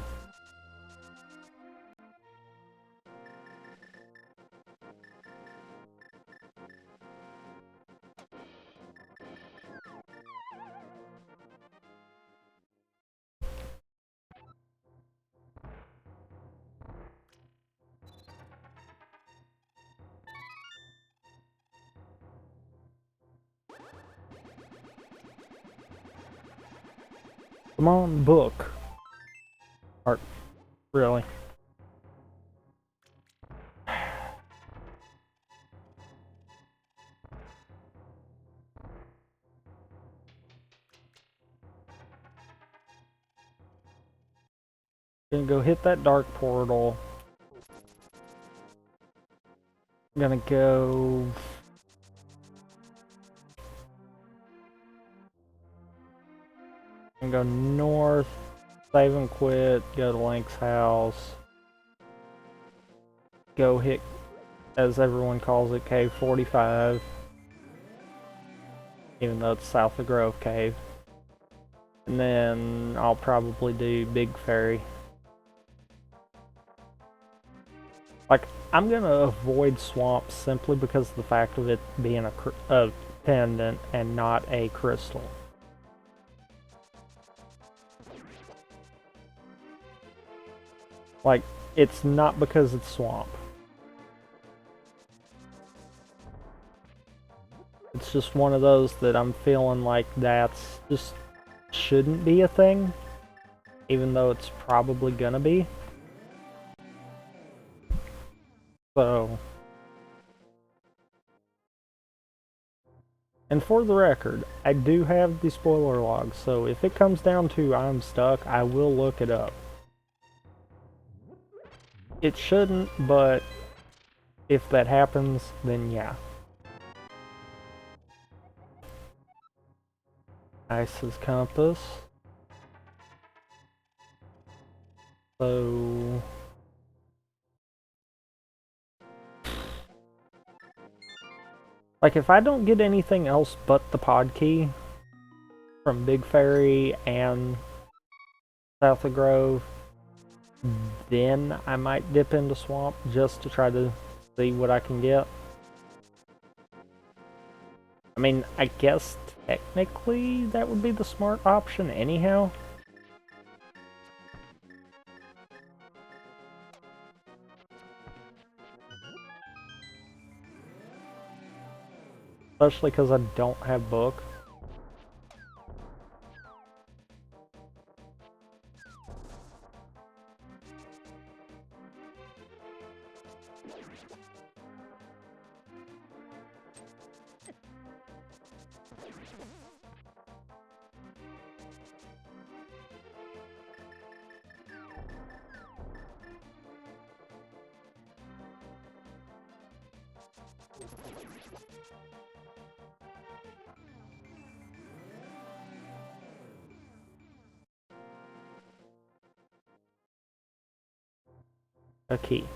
Come on, book. Art, really? Gonna go hit that dark portal. Gonna go... Go north, save and quit, go to Link's house, go hit, as everyone calls it, Cave 45, even though it's south of Grove Cave. And then I'll probably do Big Ferry. Like, I'm gonna avoid swamp simply because of the fact of it being a pendant and not a crystal. Like, it's not because it's swamp. It's just one of those that I'm feeling like that's just shouldn't be a thing, even though it's probably gonna be. So, and for the record, I do have the spoiler log, so if it comes down to I'm stuck, I will look it up. It shouldn't, but if that happens, then yeah. Ice's compass. So... like, if I don't get anything else but the pod key from Big Ferry and South of Grove, then I might dip into Swamp just to try to see what I can get. I mean, I guess technically that would be the smart option anyhow. Especially because I don't have book. A key.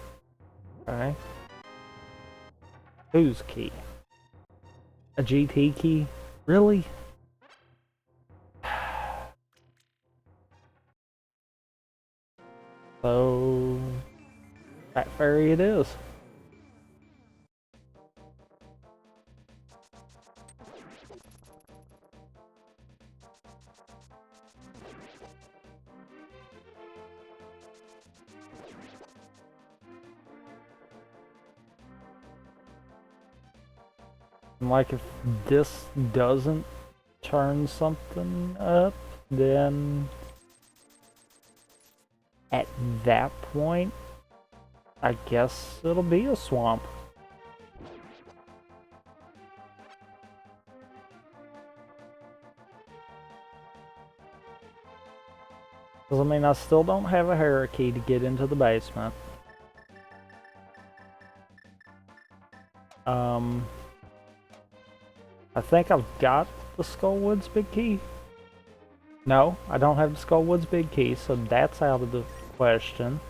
Okay. Whose key? A GT key? Really? So... Fat Fairy it is. Like, if this doesn't turn something up, then at that point, I guess it'll be a swamp. Because, I mean, I still don't have a Hera key to get into the basement. I think I've got the Skullwoods big key. No, I don't have the Skullwoods big key, so that's out of the question.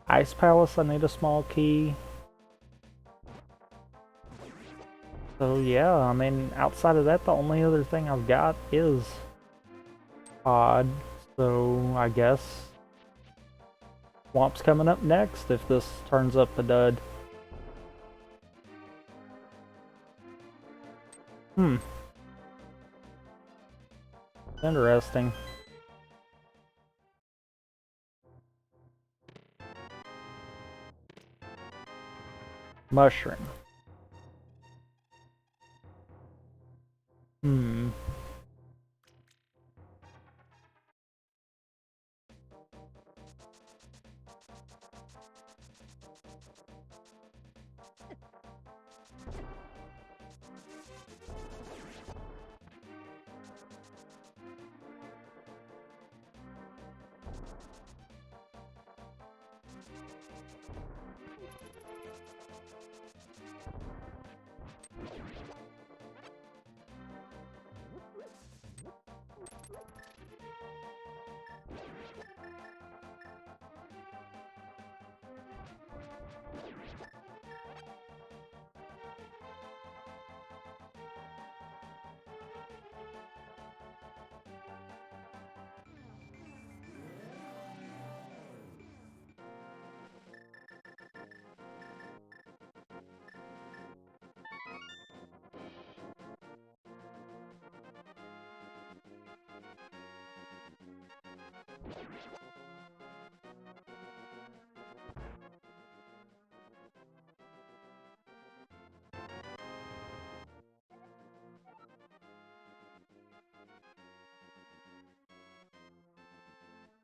Ice Palace, I need a small key. So yeah, I mean, outside of that, the only other thing I've got is odd. So I guess Swamp's coming up next if this turns up a dud. Interesting. Mushroom.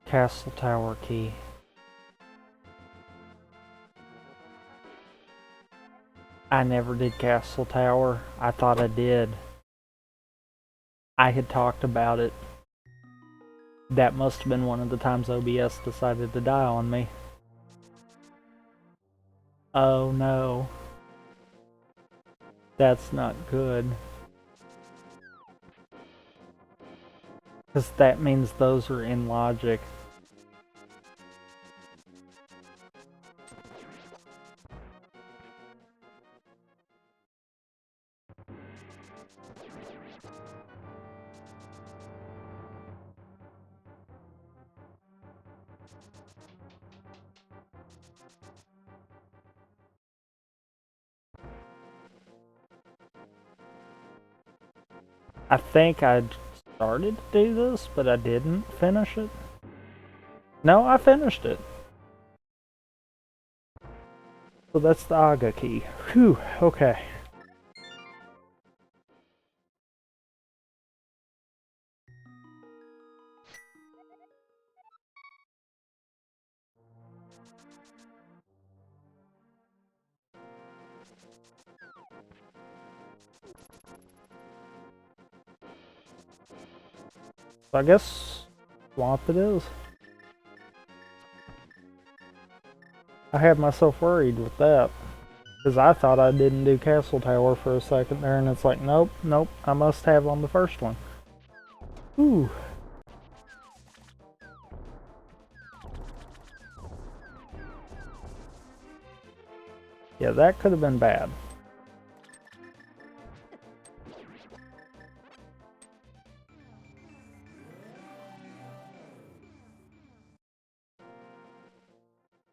Castle Tower key. I never did Castle Tower. I thought I did. I had talked about it. That must have been one of the times OBS decided to die on me. Oh no. That's not good. Because that means those are in logic. I think I started to do this, but I didn't finish it. No, I finished it. So that's the Aga key. Whew, okay. So I guess swamp it is. I had myself worried with that. Because I thought I didn't do Castle Tower for a second there, and it's like, nope, nope, I must have on the first one. Ooh. Yeah, that could have been bad.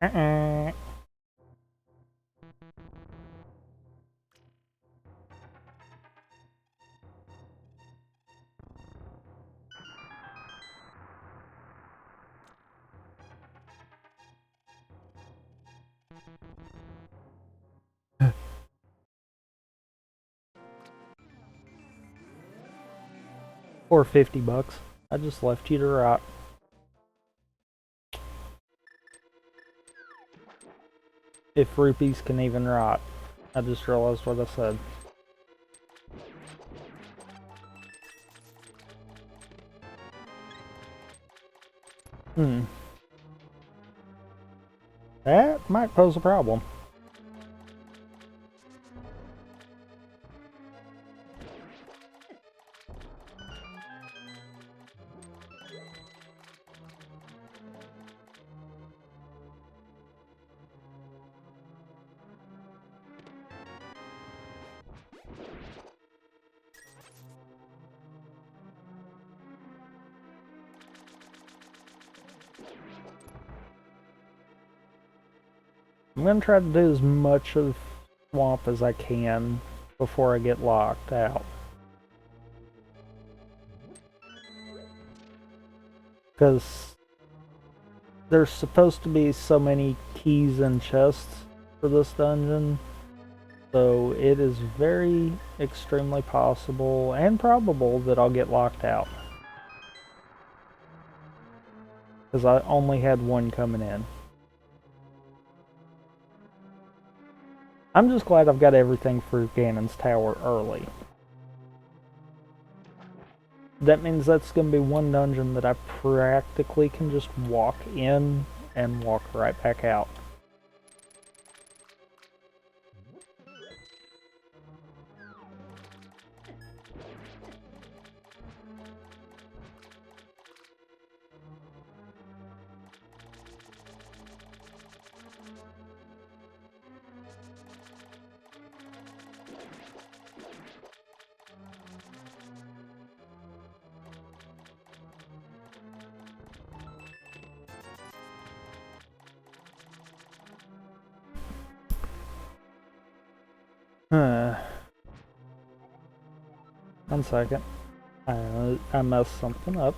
Uh-uh. Or $50. I just left you to rot. If rupees can even rot. I just realized what I said. That might pose a problem. I'm going to try to do as much of swamp as I can before I get locked out. Because there's supposed to be so many keys and chests for this dungeon. So it is very extremely possible and probable that I'll get locked out. Because I only had one coming in. I'm just glad I've got everything for Ganon's Tower early. That means that's going to be one dungeon that I practically can just walk in and walk right back out. One second. I messed something up.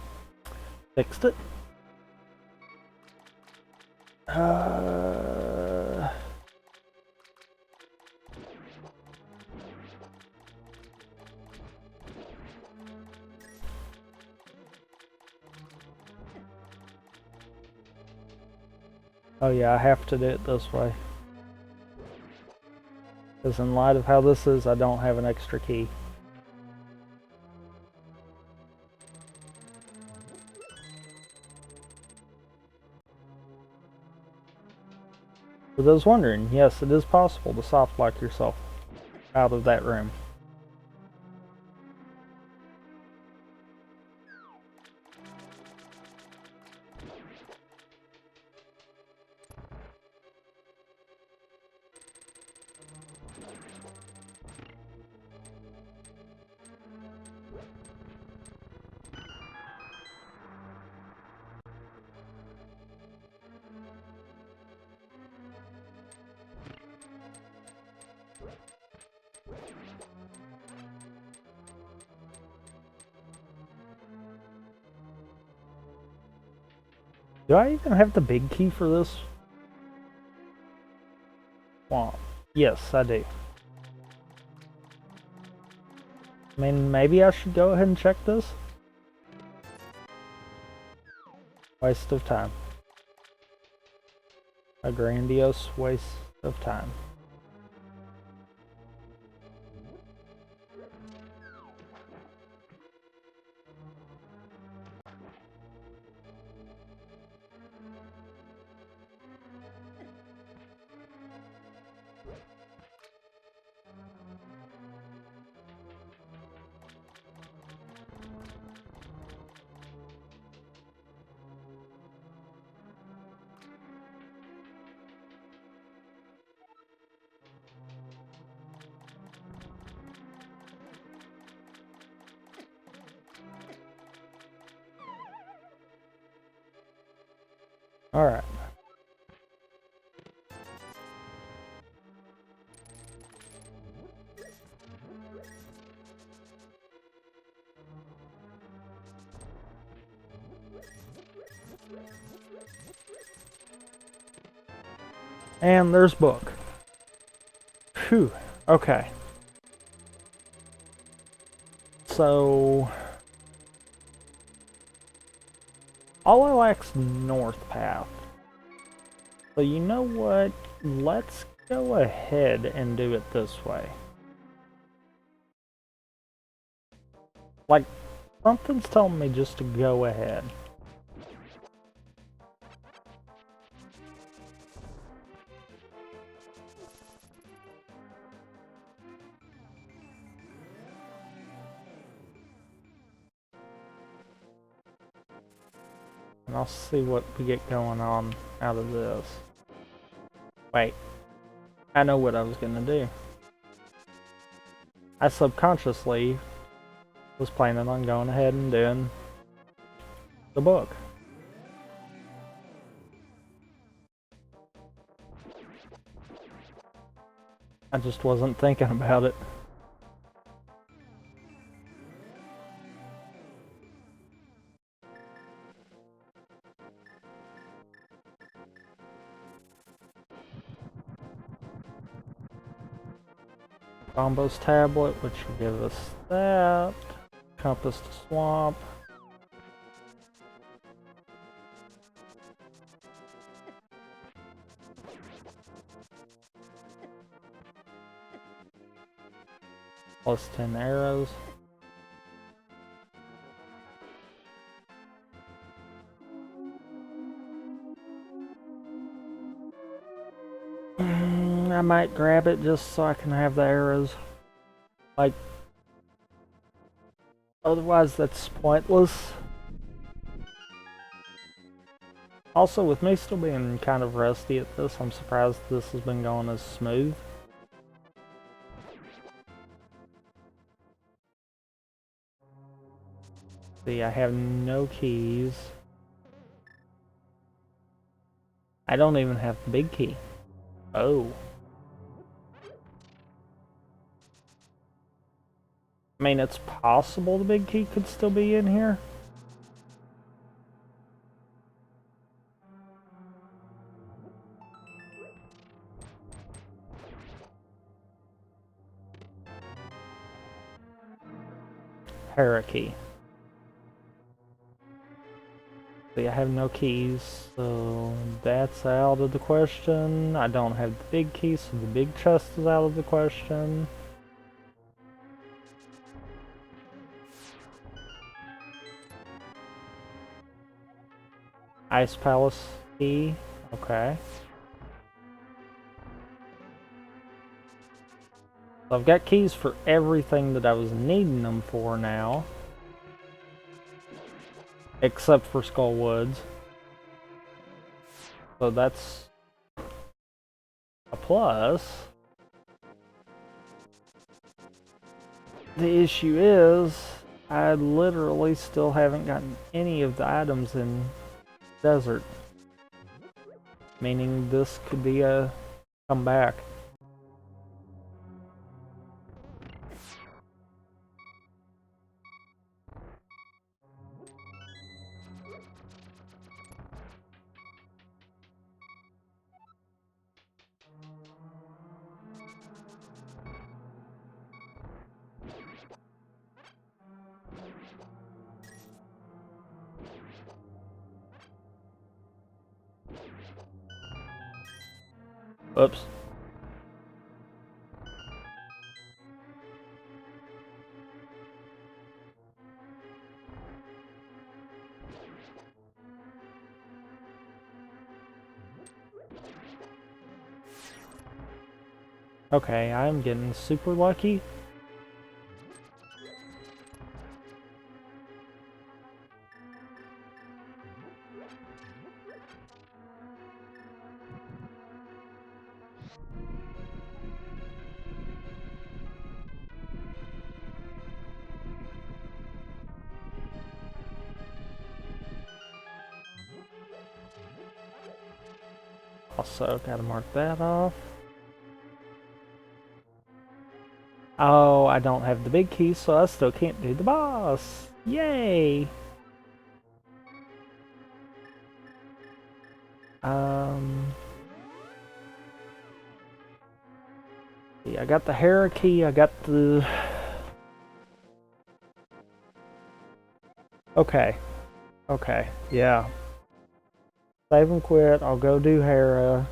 Fixed it. Oh yeah, I have to do it this way. Because in light of how this is, I don't have an extra key. For those wondering, yes, it is possible to soft lock yourself out of that room. Do I even have the big key for this? Well, yes, I do. I mean, maybe I should go ahead and check this. Waste of time. A grandiose waste of time. Alright. And there's book. Phew. Okay. So all I lack's north path. So you know what? Let's go ahead and do it this way. Like, something's telling me just to go ahead. And I'll see what we get going on out of this. Wait. I know what I was gonna do. I subconsciously was planning on going ahead and doing the book. I just wasn't thinking about it. Combo's tablet, which will give us that. Compass to swamp. Plus 10 arrows. I might grab it just so I can have the arrows. Like, otherwise that's pointless. Also, with me still being kind of rusty at this, I'm surprised this has been going as smooth. See, I have no keys. I don't even have the big key. Oh. I mean, it's possible the big key could still be in here. Parakeet. See, I have no keys, so that's out of the question. I don't have the big key, so the big chest is out of the question. Ice Palace key, okay. So I've got keys for everything that I was needing them for now. Except for Skull Woods. So that's a plus. The issue is, I literally still haven't gotten any of the items in Desert. Meaning this could be a comeback. Oops. Okay, I'm getting super lucky. Also, gotta mark that off. Oh, I don't have the big key, so I still can't do the boss. Yay! Yeah, I got the Hera key, I got the... Okay. Okay, yeah. Save and quit, I'll go do Hera.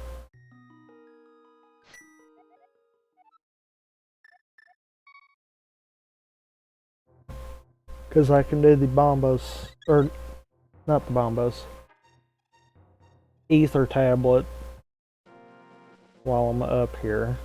Because I can do the bombos, or not the bombos, ether tablet while I'm up here.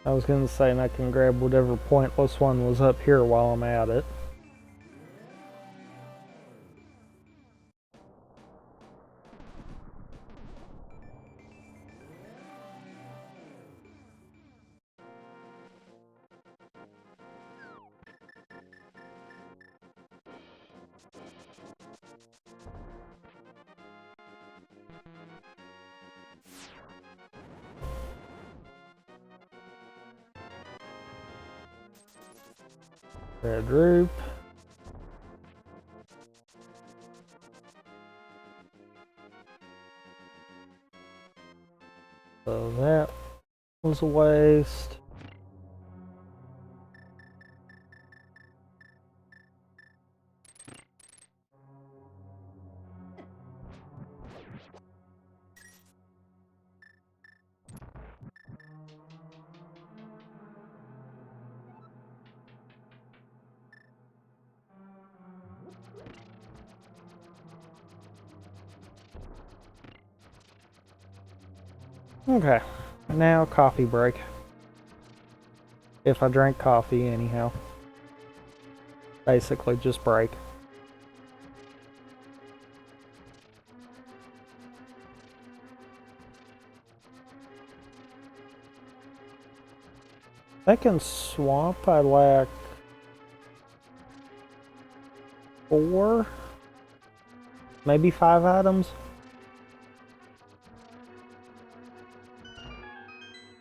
I was gonna say, and I can grab whatever pointless one was up here while I'm at it. Red root. So that was a waste. Okay, now coffee break. If I drank coffee, anyhow. Basically, just break. Second swamp, I lack 4, maybe 5 items.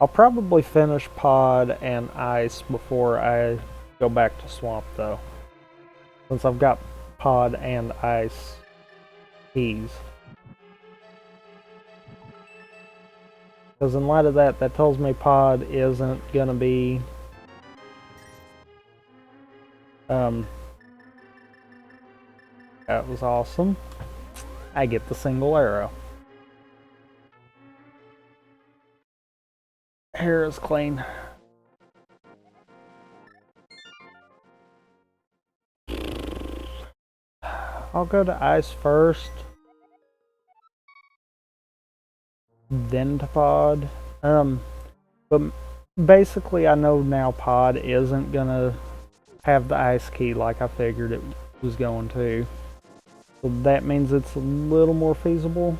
I'll probably finish pod and ice before I go back to swamp though, since I've got pod and ice keys. Because in light of that, that tells me pod isn't gonna be that was awesome. I get the single arrow. Hair is clean. I'll go to ice first, then to pod. But basically I know now pod isn't gonna have the ice key like I figured it was going to. So that means it's a little more feasible,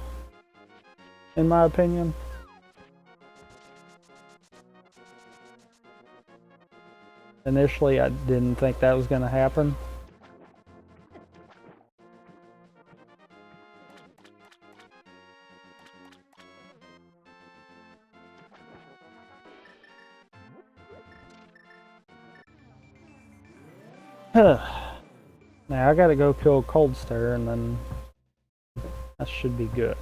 in my opinion. Initially, I didn't think that was going to happen. Now I gotta go kill Cold Stare and then that should be good.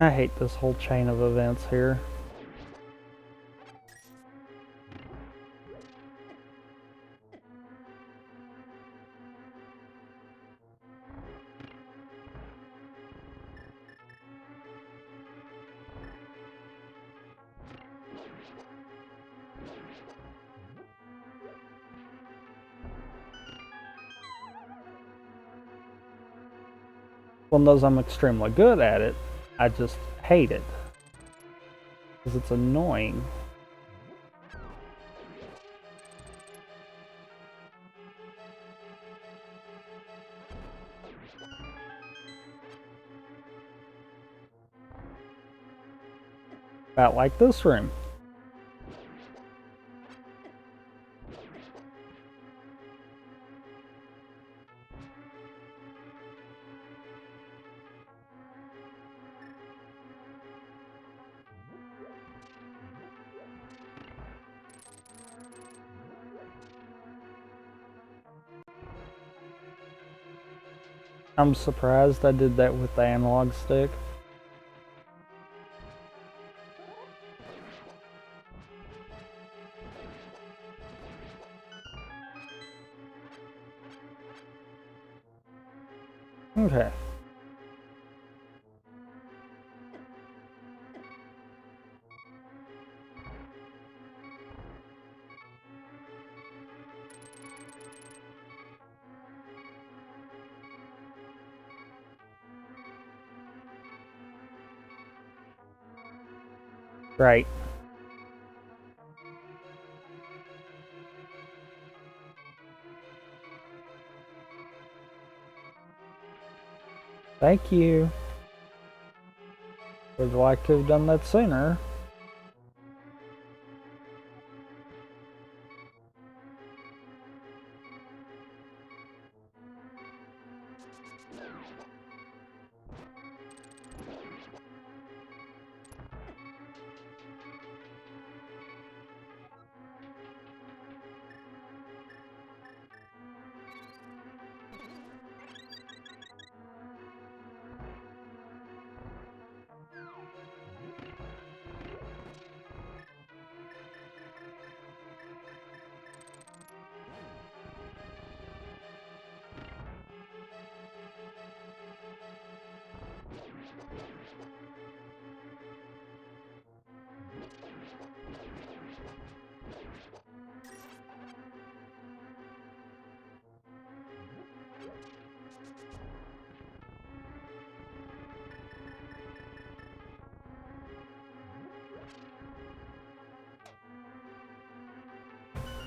I hate this whole chain of events here. One knows I'm extremely good at it, I just hate it. Because it's annoying. About like this room. I'm surprised I did that with the analog stick. Okay. Right. Thank you. Would like to have done that sooner.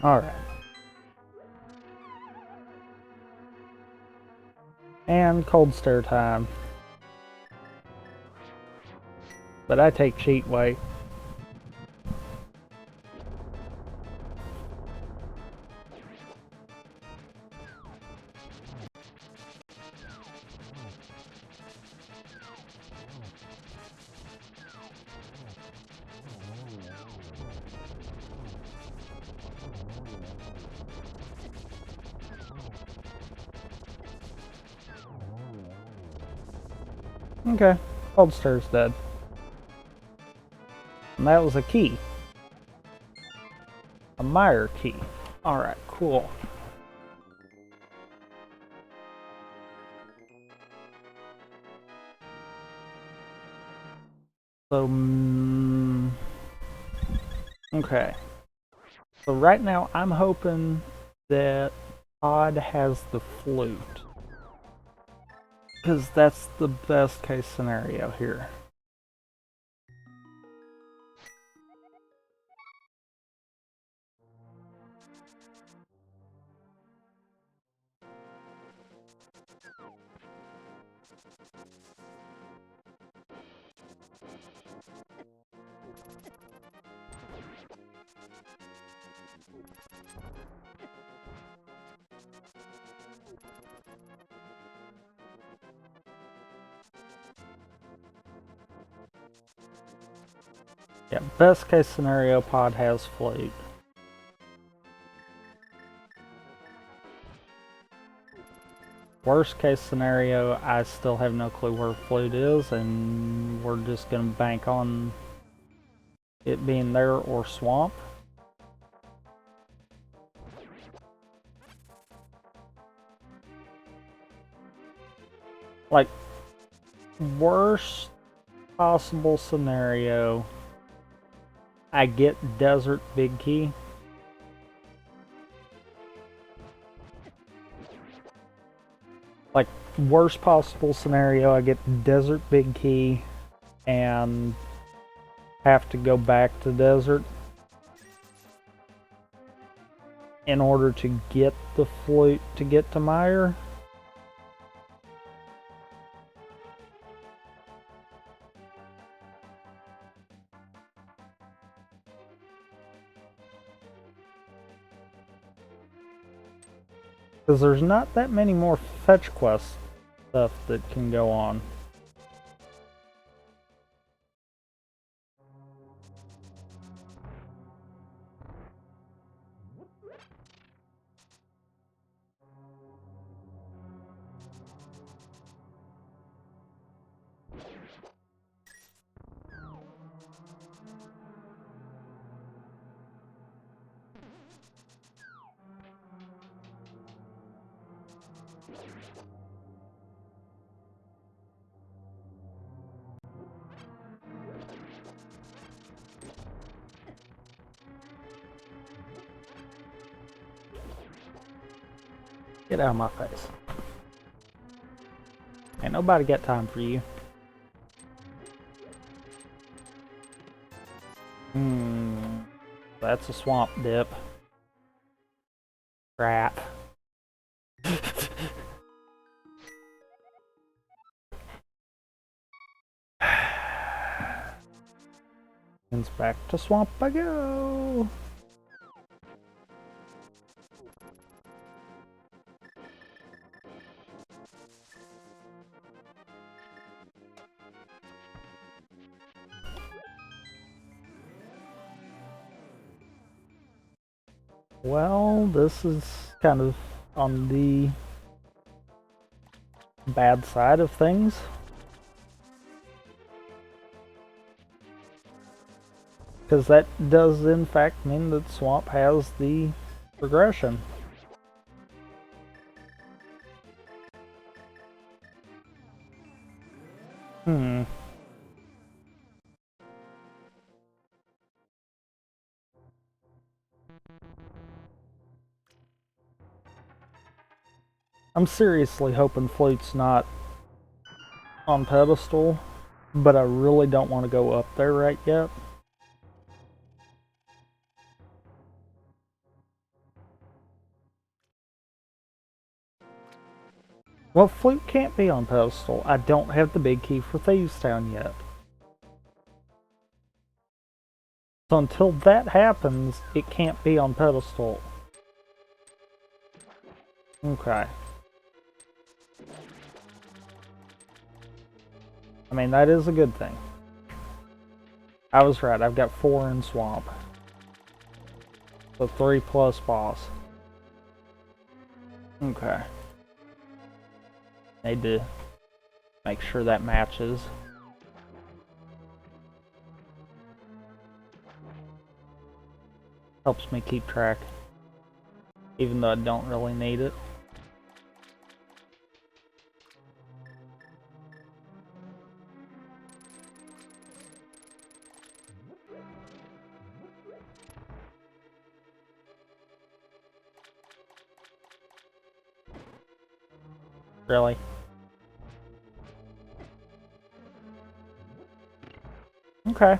Alright. And Cold Stare time. But I take cheat weight. Okay, Cold Stare's dead. And that was a key. A Meyer key. Alright, cool. So, okay. So right now I'm hoping that Todd has the flute. Because that's the best case scenario here. Yeah, best case scenario, pod has flute. Worst case scenario, I still have no clue where flute is, and we're just gonna bank on it being there or swamp. Like, worst possible scenario, I get desert big key. Like, worst possible scenario, I get desert big key and have to go back to desert in order to get the flute to get to Meyer. Because there's not that many more fetch quest stuff that can go on. Get out of my face. Ain't nobody got time for you. That's a swamp dip. Crap. And back to swamp I go. Well, this is kind of on the bad side of things. Because that does in fact mean that swamp has the progression. I'm seriously hoping flute's not on pedestal, but I really don't want to go up there right yet. Well, flute can't be on pedestal. I don't have the big key for Thievestown yet. So until that happens, it can't be on pedestal. Okay. I mean, that is a good thing. I was right, I've got 4 in swamp. So 3 plus boss. Okay. Need to make sure that matches. Helps me keep track, even though I don't really need it. Really? Okay.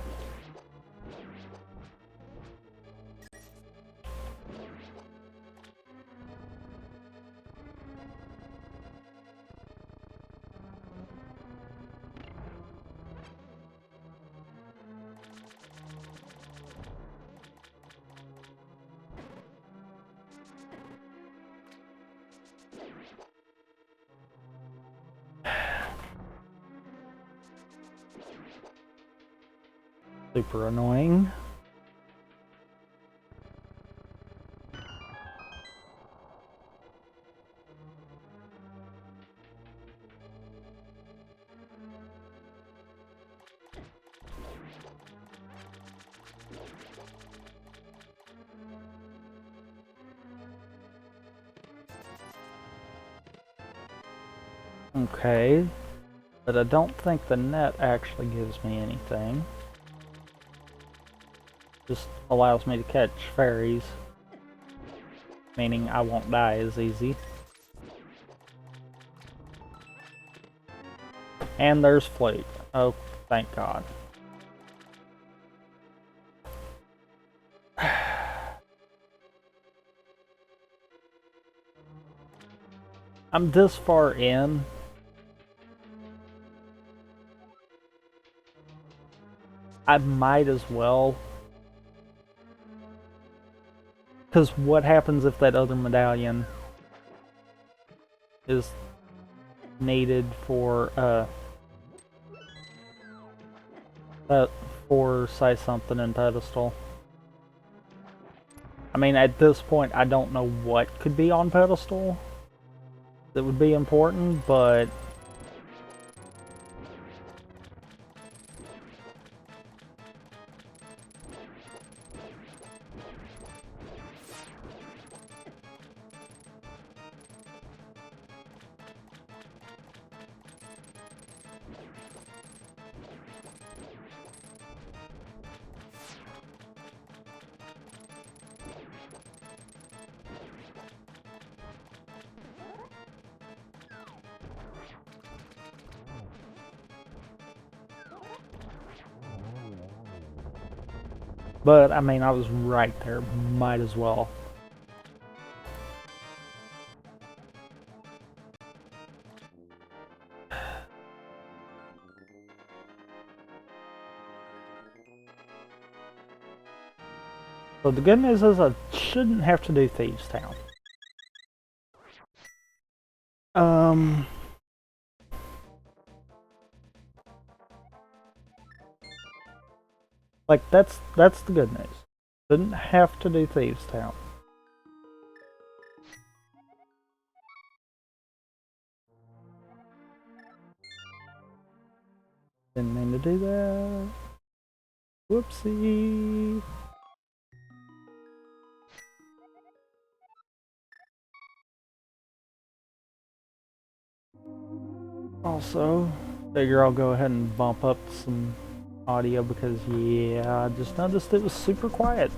Super annoying. Okay, but I don't think the net actually gives me anything. Just allows me to catch fairies, meaning I won't die as easy. And there's flute. Oh, thank God. I'm this far in. I might as well. Because what happens if that other medallion is needed for, say something in pedestal? I mean, at this point, I don't know what could be on pedestal that would be important, but I mean, I was right there. Might as well. So the good news is I shouldn't have to do Thieves Town. Like that's the good news. Didn't have to do Thieves Town. Didn't mean to do that. Whoopsie. Also, figure I'll go ahead and bump up some audio because, yeah, I just noticed it was super quiet.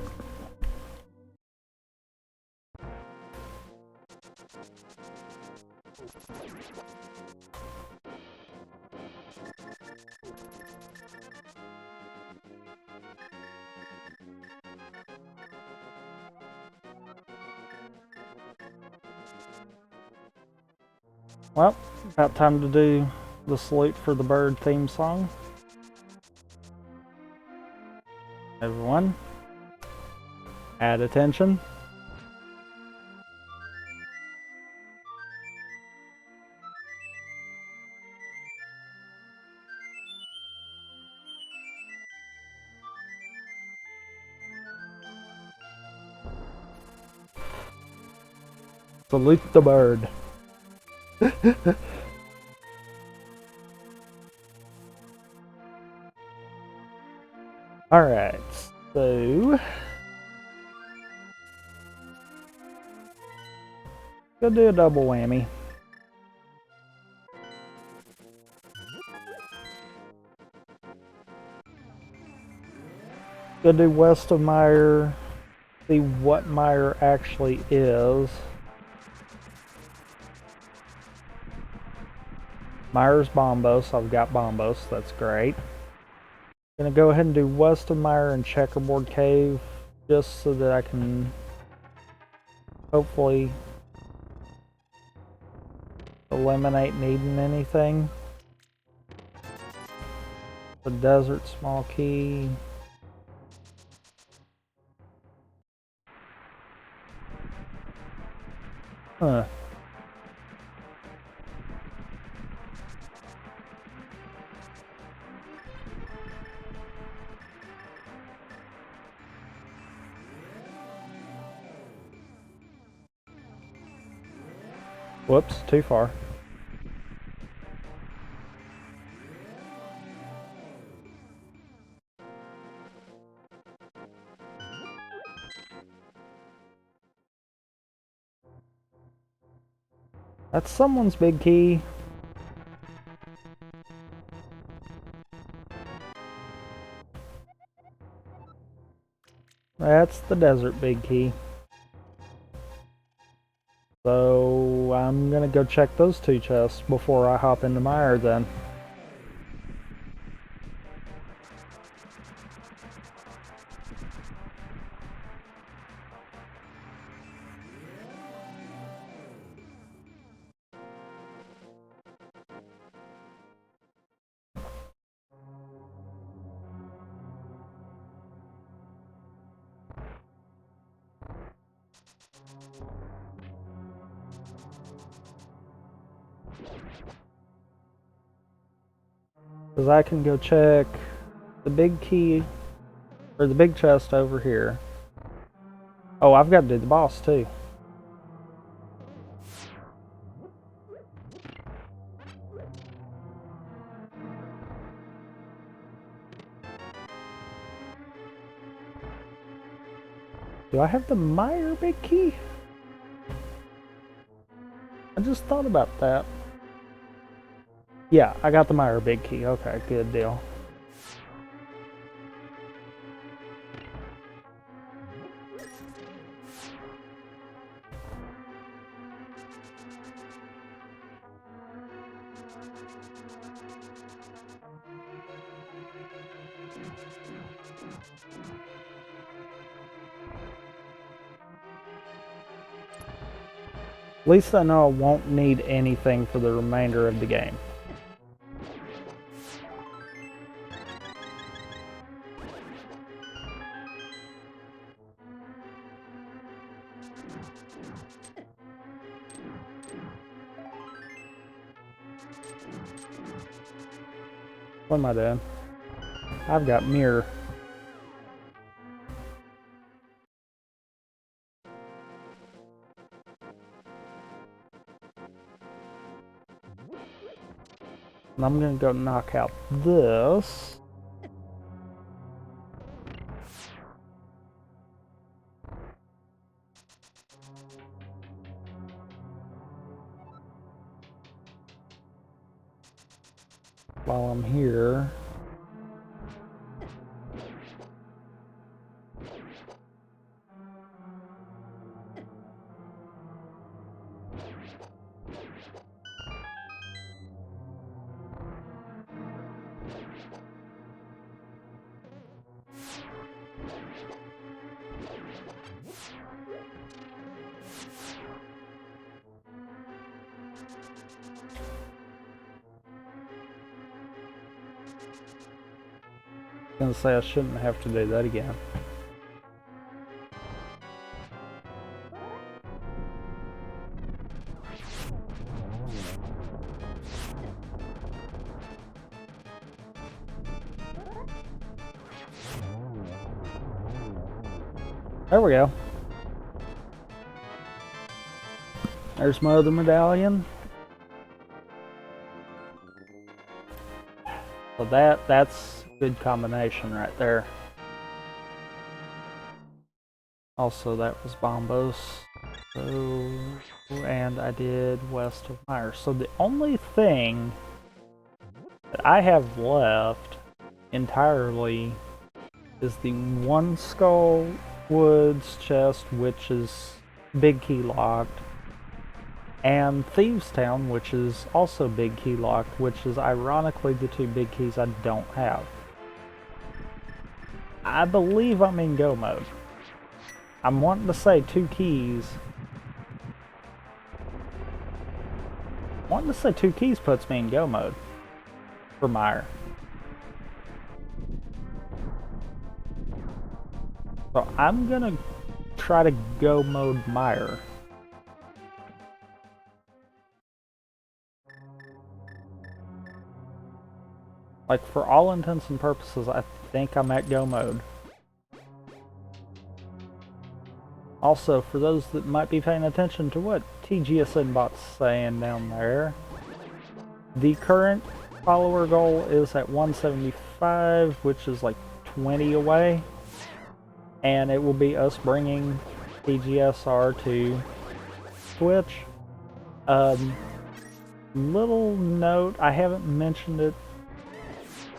Well, about time to do the salute for the bird theme song. Everyone, add attention. Salute the bird. Alright, so go do a double whammy. Go do west of Meyer, see what Meyer actually is. Meyer's Bombos, I've got Bombos, that's great. Gonna go ahead and do west of Meyer and Checkerboard Cave, just so that I can hopefully eliminate needing anything. The desert small key. Huh. Whoops, too far. That's someone's big key. That's the desert big key. So I'm gonna go check those two chests before I hop into Mire then. Because I can go check the big key, or the big chest over here. Oh, I've got to do the boss too. Do I have the Mire big key? I just thought about that. Yeah, I got the Mire big key. Okay, good deal. At least I know I won't need anything for the remainder of the game. What am I doing? I've got mirror. And I'm gonna go knock out this. While I'm here. I was gonna say I shouldn't have to do that again. There we go. There's my other medallion. So that's a good combination right there. Also, that was Bombos. So, and I did West of Mire. So the only thing that I have left entirely is the One Skull Woods chest, which is big key locked, and Thieves Town, which is also big key locked, which is ironically the two big keys I don't have. I believe I'm in go mode. I'm wanting to say 2 keys. Wanting to say 2 keys puts me in go mode for Mire. So I'm gonna try to go mode Mire. Like, for all intents and purposes, I think I'm at go mode. Also, for those that might be paying attention to what TGSN bot's saying down there, the current follower goal is at 175, which is like 20 away, and it will be us bringing TGSR to Twitch. Little note, I haven't mentioned it,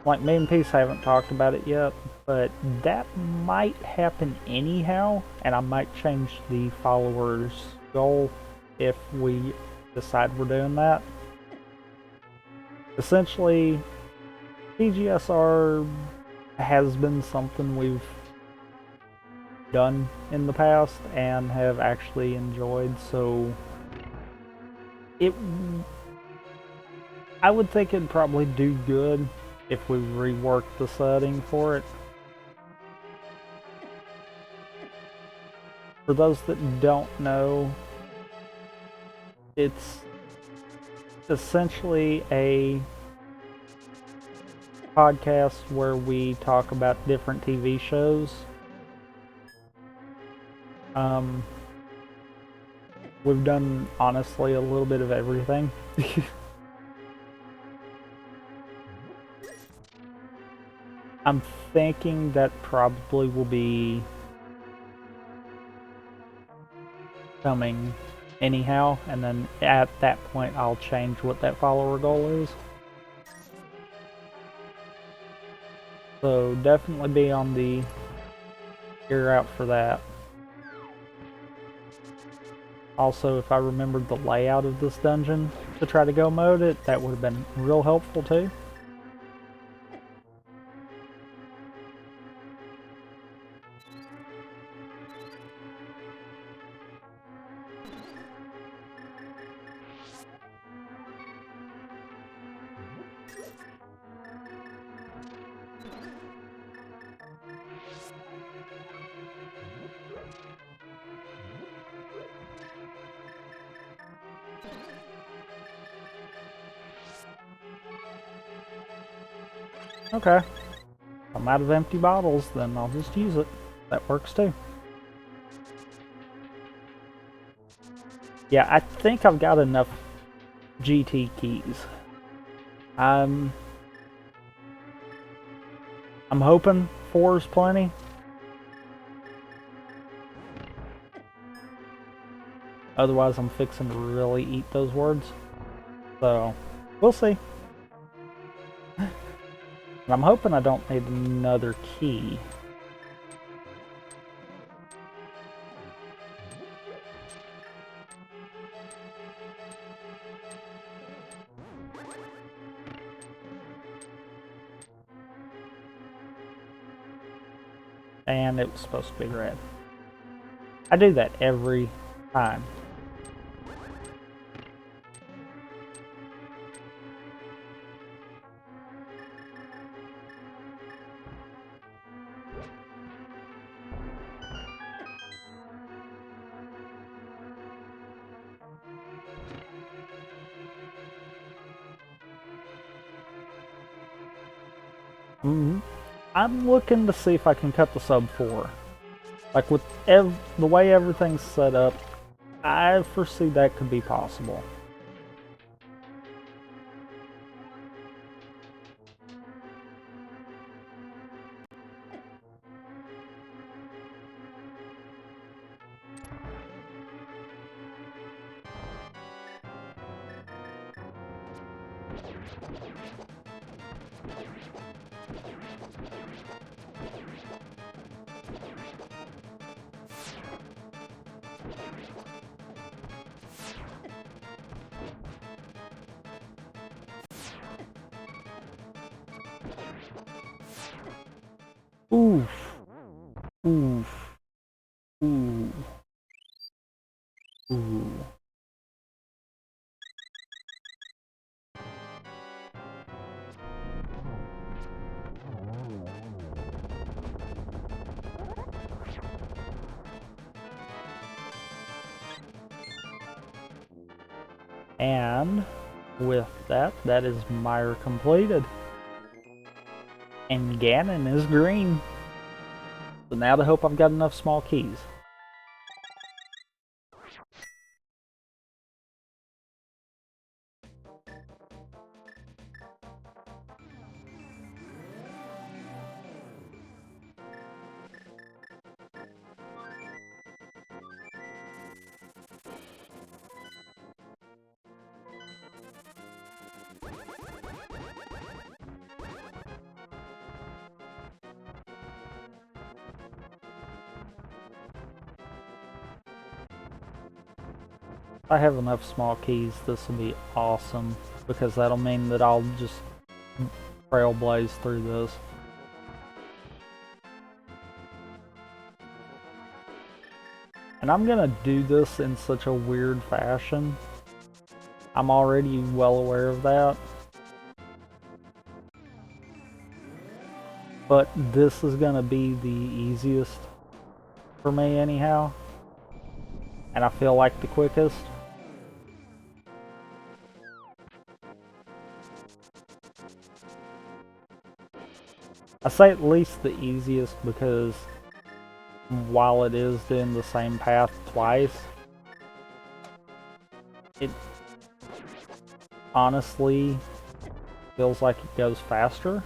like me and Peace haven't talked about it yet, but that might happen anyhow, and I might change the followers goal if we decide we're doing that. Essentially, TGSR has been something we've done in the past and have actually enjoyed, so I would think it'd probably do good if we rework the setting for it. For those that don't know, it's essentially a podcast where we talk about different TV shows. We've done, honestly, a little bit of everything. I'm thinking that probably will be coming anyhow, and then at that point I'll change what that follower goal is. So definitely be on the ear out for that. Also, if I remembered the layout of this dungeon to try to go mode it, that would have been real helpful too. Okay. If I'm out of empty bottles, then I'll just use it. That works too. Yeah, I think I've got enough GT keys. I'm hoping 4 is plenty. Otherwise, I'm fixing to really eat those words. So, we'll see. And I'm hoping I don't need another key. And it was supposed to be red. I do that every time. I'm looking to see if I can cut the sub 4. Like with the way everything's set up, I foresee that could be possible. Oof. Oof. Ooh. Ooh. And with that, that is Mire completed. And Ganon is green. So now to hope I've got enough small keys. If I have enough small keys, this will be awesome, because that'll mean that I'll just trailblaze through this. And I'm gonna do this in such a weird fashion. I'm already well aware of that. But this is gonna be the easiest for me anyhow. And I feel like the quickest. I say at least the easiest because while it is doing the same path twice, it honestly feels like it goes faster.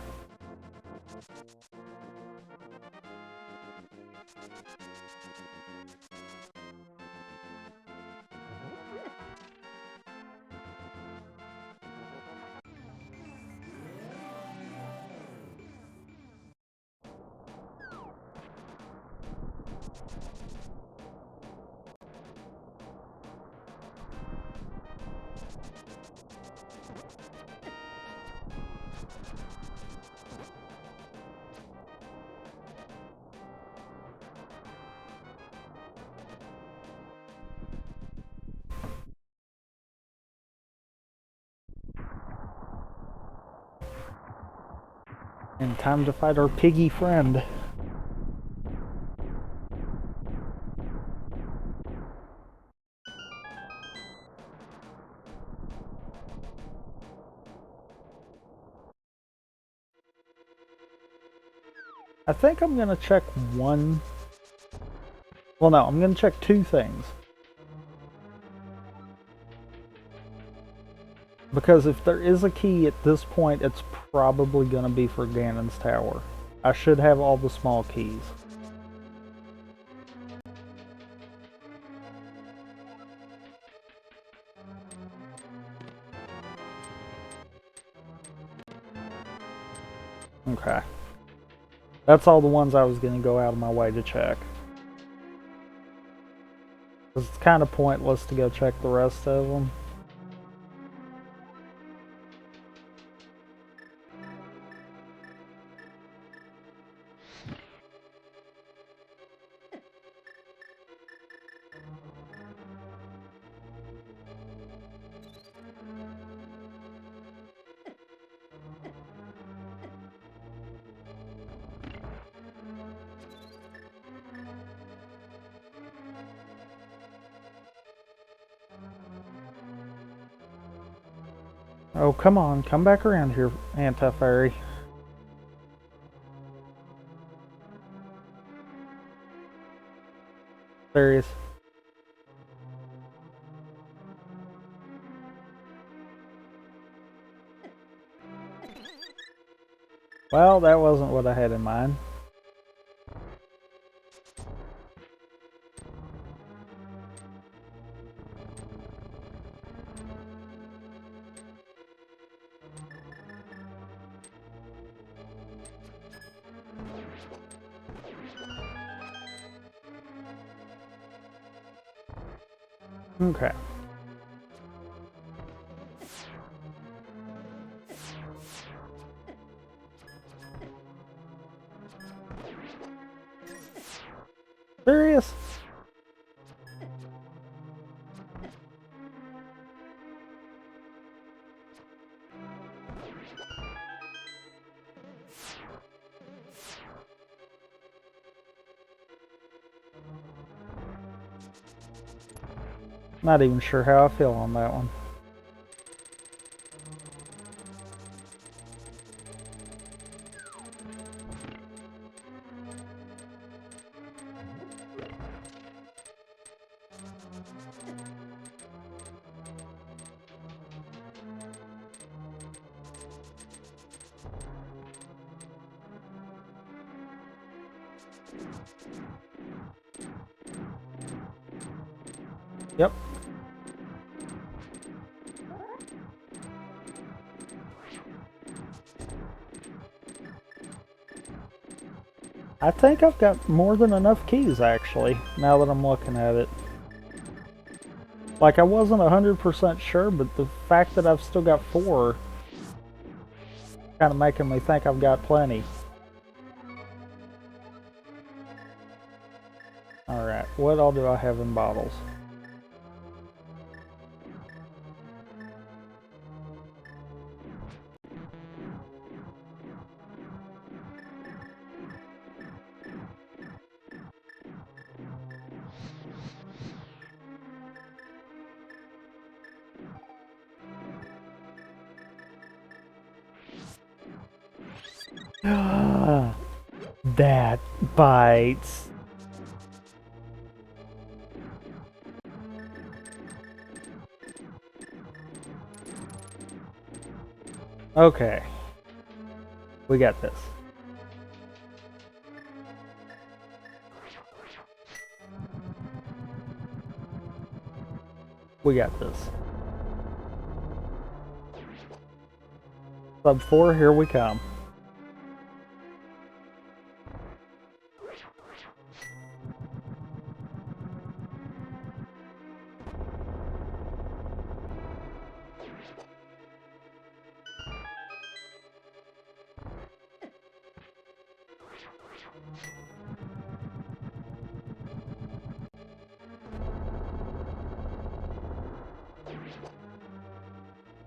And time to fight our piggy friend. I think I'm gonna check one. Well, no, I'm gonna check two things. Because if there is a key at this point, it's probably gonna be for Ganon's tower. I should have all the small keys. Okay. That's all the ones I was going to go out of my way to check. Because it's kind of pointless to go check the rest of them. Oh, come on. Come back around here, Anti-Fairy. Serious. Well, that wasn't what I had in mind. Okay. Serious? Not even sure how I feel on that one. Yep. I think I've got more than enough keys, actually, now that I'm looking at it. Like, I wasn't 100% sure, but the fact that I've still got 4 kind of making me think I've got plenty. Alright, what all do I have in bottles? That bites. Okay. We got this. We got this. Sub 4, here we come.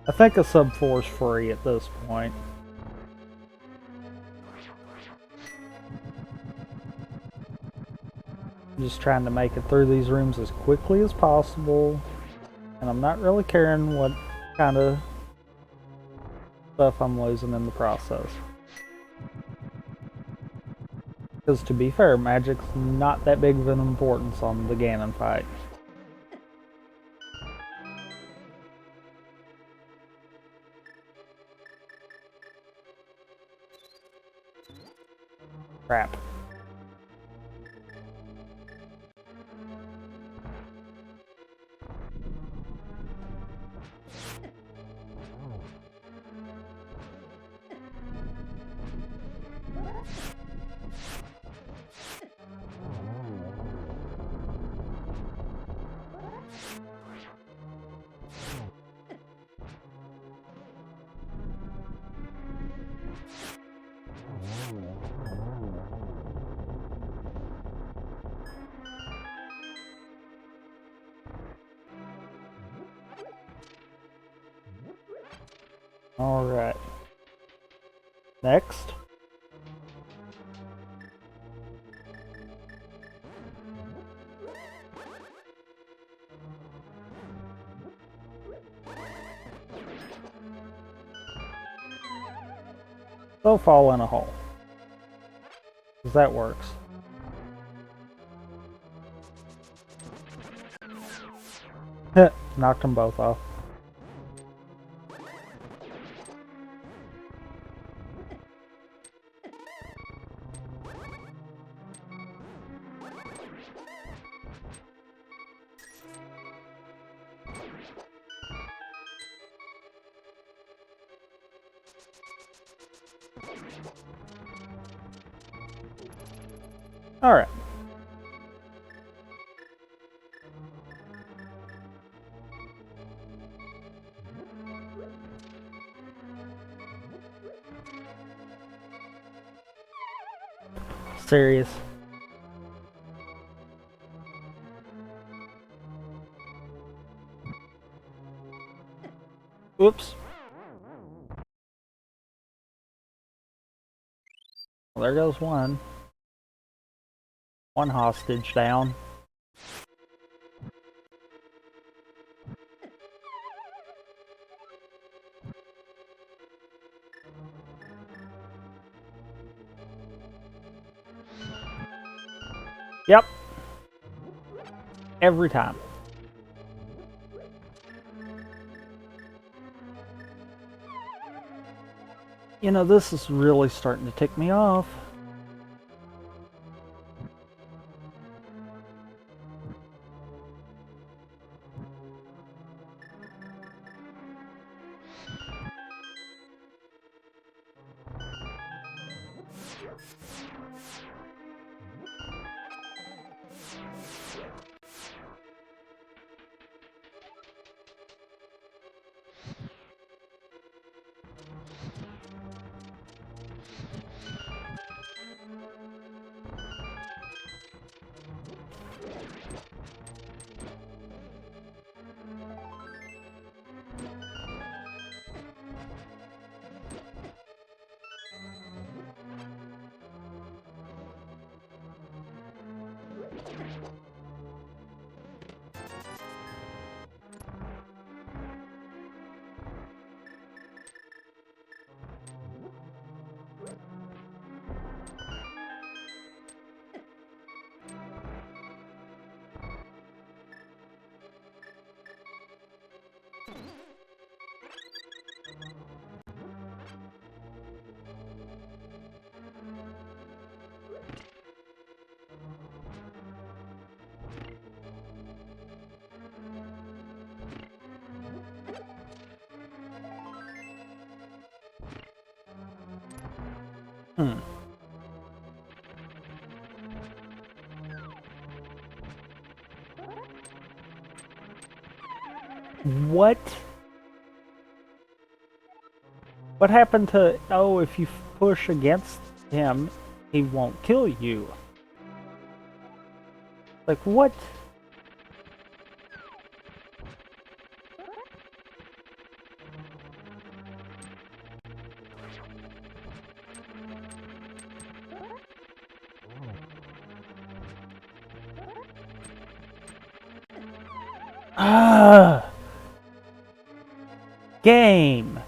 I think a sub 4 is free at this point. I'm just trying to make it through these rooms as quickly as possible, and I'm not really caring what kind of stuff I'm losing in the process. Because to be fair, magic's not that big of an importance on the Ganon fight. Crap. Alright. Next. They'll fall in a hole. 'Cause that works. Knocked them both off. All right. Serious. Oops. Well, there goes one. One hostage down. Yep. Every time. You know, this is really starting to tick me off. What? What happened to, oh, if you push against him, he won't kill you? Like, what? Ah! Game!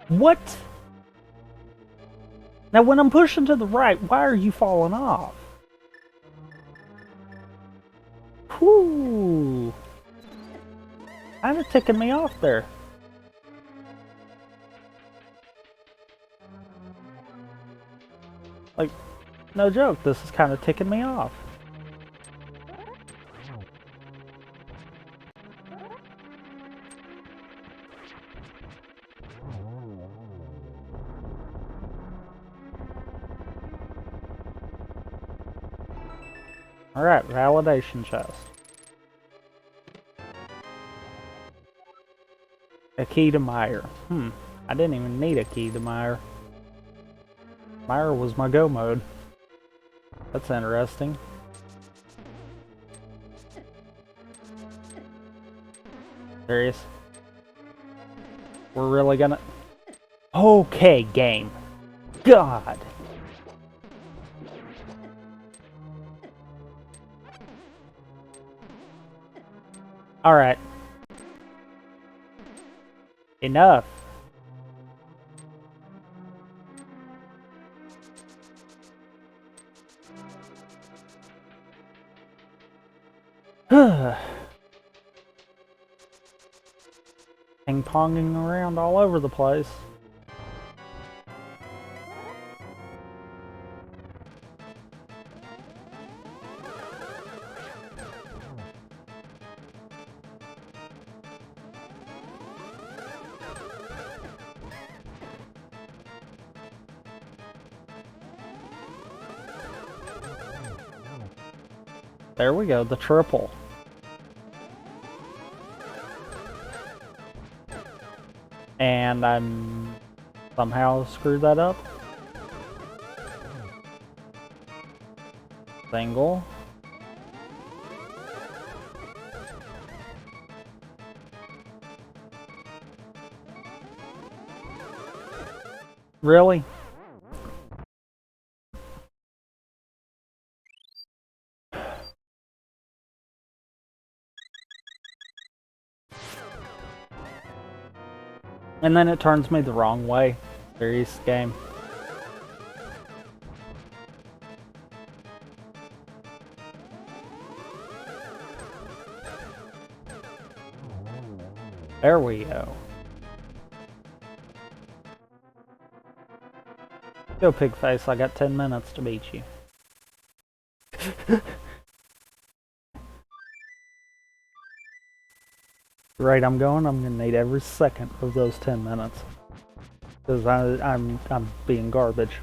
What? Now when I'm pushing to the right, why are you falling off? Whew. Kinda ticking me off there. Like, no joke, this is kinda ticking me off. Alright, validation chest. A key to Meyer. I didn't even need a key to Meyer. Meyer was my go mode. That's interesting. Serious? We're really gonna... Okay, game. God! Alright. Enough. Ping-ponging around all over the place. There we go, the triple. And I'm somehow screwed that up. Single. Really? And then it turns me the wrong way. Serious game. There we go. Go, pig face, I got 10 minutes to beat you. The rate I'm going, I'm gonna need every second of those 10 minutes. Because I'm being garbage.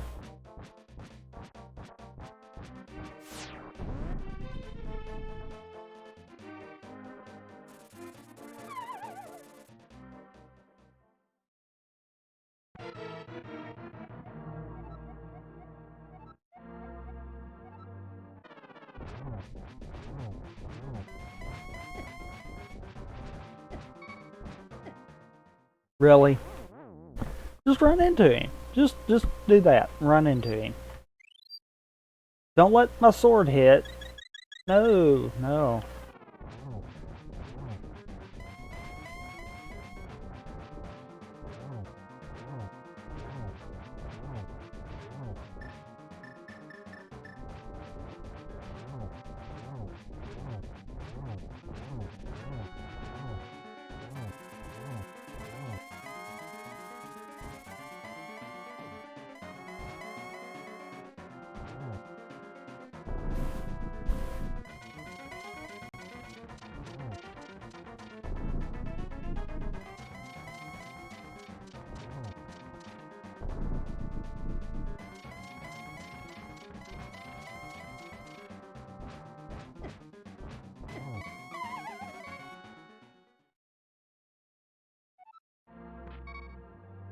Really? Just run into him. Just do that. Run into him. Don't let my sword hit. No, no.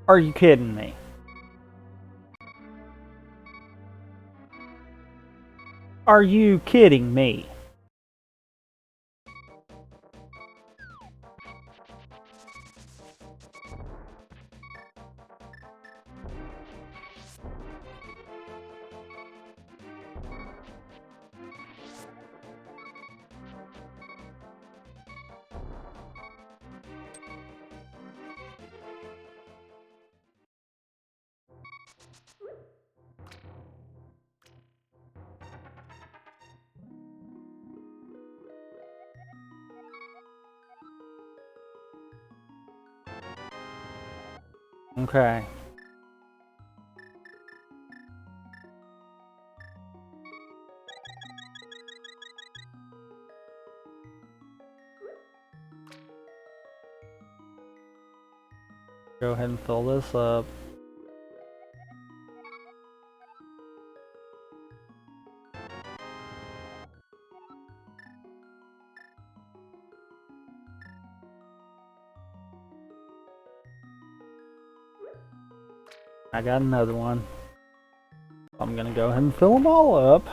Are you kidding me? Are you kidding me? Okay. Go ahead and fill this up. I got another one. I'm gonna go ahead and fill them all up.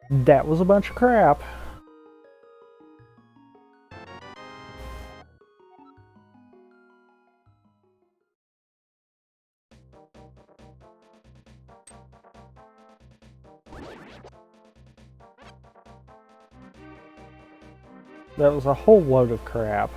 That was a bunch of crap. That was a whole load of crap.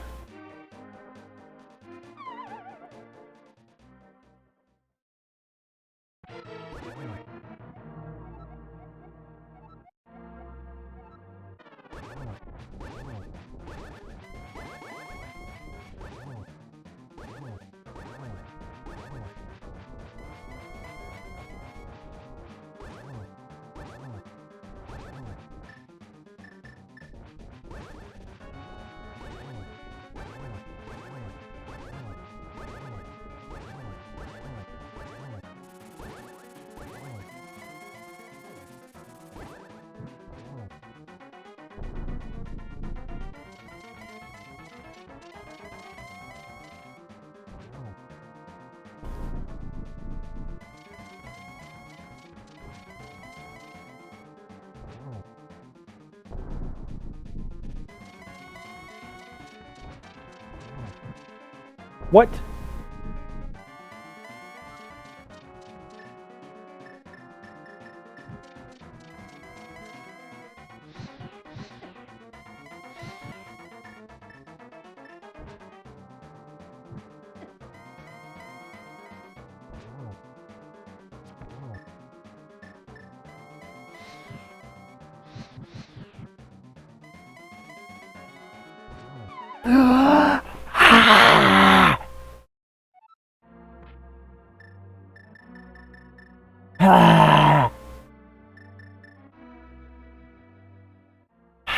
What?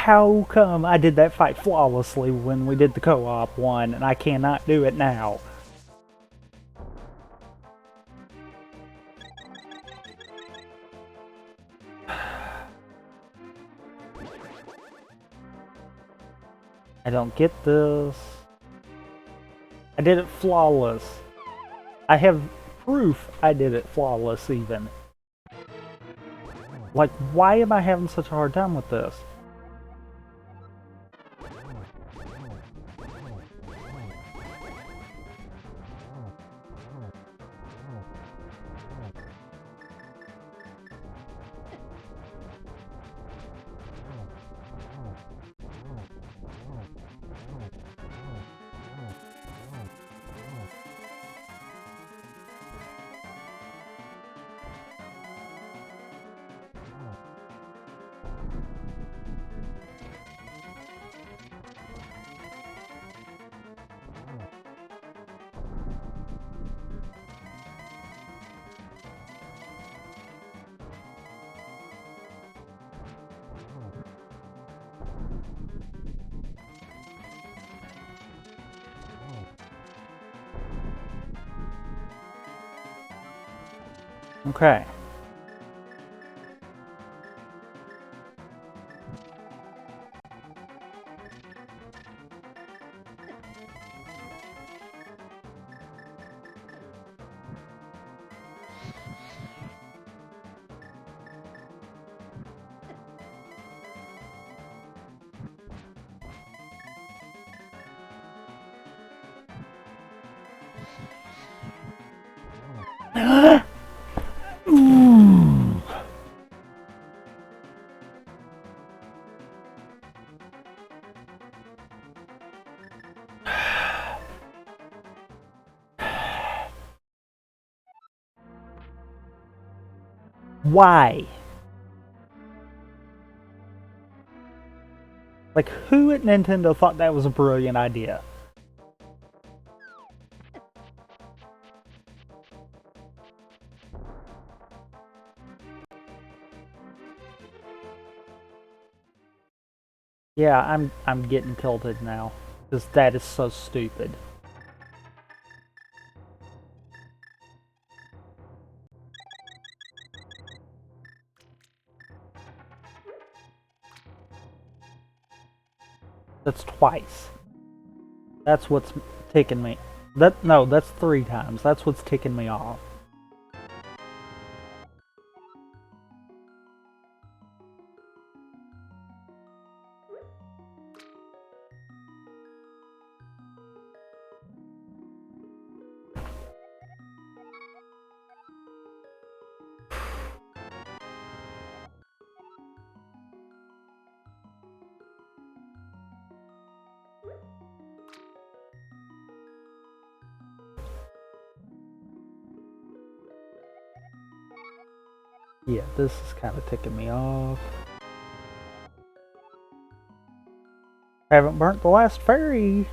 How come I did that fight flawlessly when we did the co-op one and I cannot do it now? I don't get this. I did it flawless. I have proof I did it flawless even. Like, why am I having such a hard time with this? Okay. Why? Like, who at Nintendo thought that was a brilliant idea? Yeah, I'm getting tilted now, because that is so stupid. That's twice. That's what's ticking me. No, that's 3 times. That's what's ticking me off. Yeah, this is kind of ticking me off. Haven't burnt the last fairy.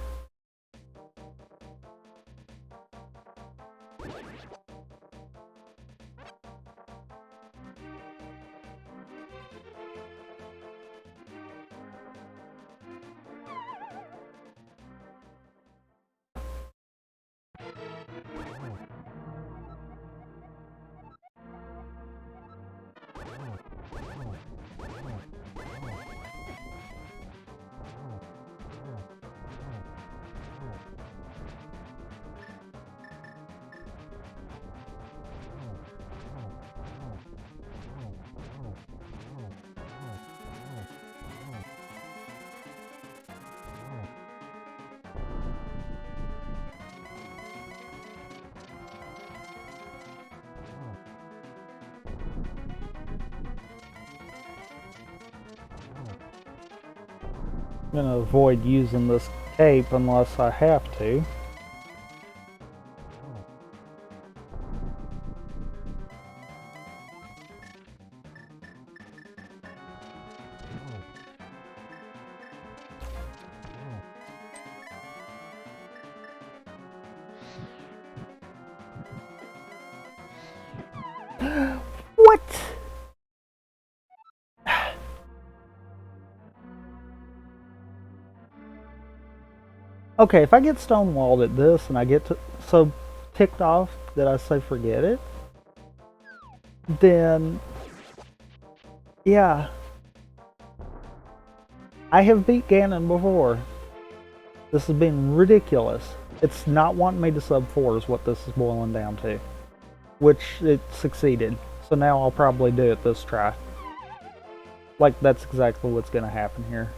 I'm gonna avoid using this cape unless I have to. What? Okay, if I get stonewalled at this and I get so ticked off that I say forget it, then yeah. I have beat Ganon before. This has been ridiculous. It's not wanting me to sub 4 is what this is boiling down to. Which it succeeded. So now I'll probably do it this try. Like, that's exactly what's gonna happen here.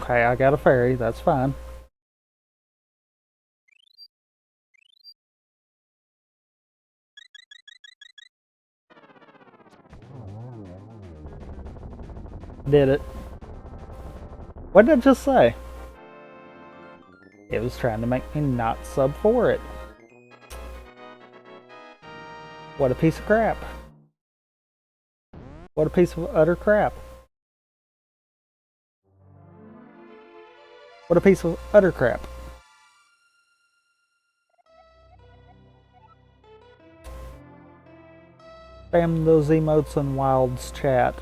Okay, I got a fairy, that's fine. Did it. What did it just say? It was trying to make me not sub for it. What a piece of crap. What a piece of utter crap. What a piece of utter crap. Spam those emotes in Wild's chat.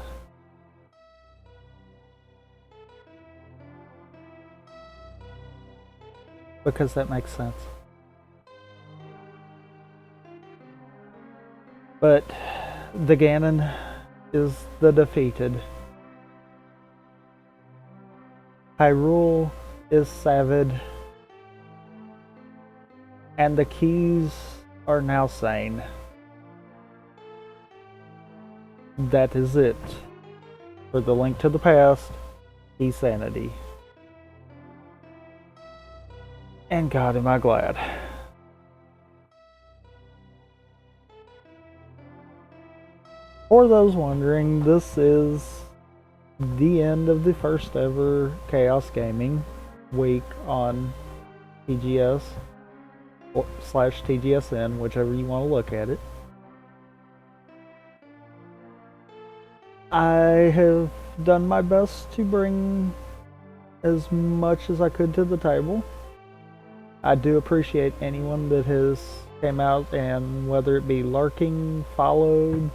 Because that makes sense. But the Ganon is the defeated. Hyrule is Savid. And the keys are now sane. That is it. For the Link to the Past, Keysanity. And God, am I glad. For those wondering, this is the end of the first ever Chaos Gaming week on TGS or slash TGSN, whichever you want to look at it. I have done my best to bring as much as I could to the table. I do appreciate anyone that has came out, and whether it be lurking, followed,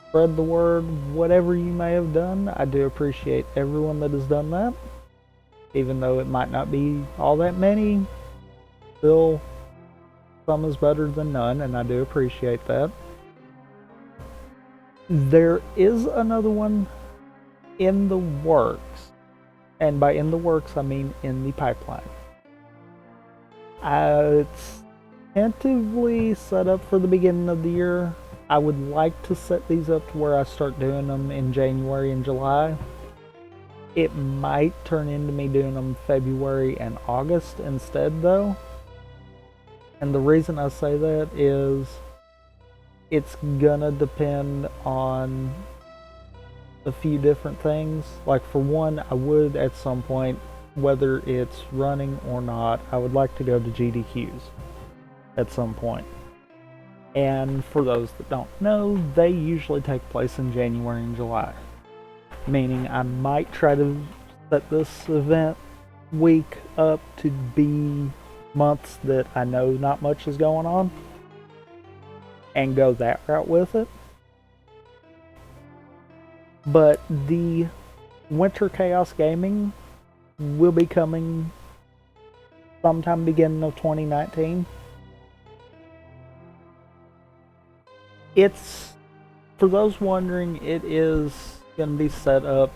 spread the word, whatever you may have done, I do appreciate everyone that has done that. Even though it might not be all that many, still some is better than none, and I do appreciate that. There is another one in the works, and by in the works I mean in the pipeline. It's tentatively set up for the beginning of the year. I would like to set these up to where I start doing them in January and July. It might turn into me doing them February and August instead though. And the reason I say that is it's gonna depend on a few different things. Like for one, I would at some point, whether it's running or not, I would like to go to GDQs at some point. And for those that don't know, they usually take place in January and July. Meaning I might try to set this event week up to be months that I know not much is going on and go that route with it. But the Winter Chaos Gaming will be coming sometime beginning of 2019. It's, for those wondering, it is going to be set up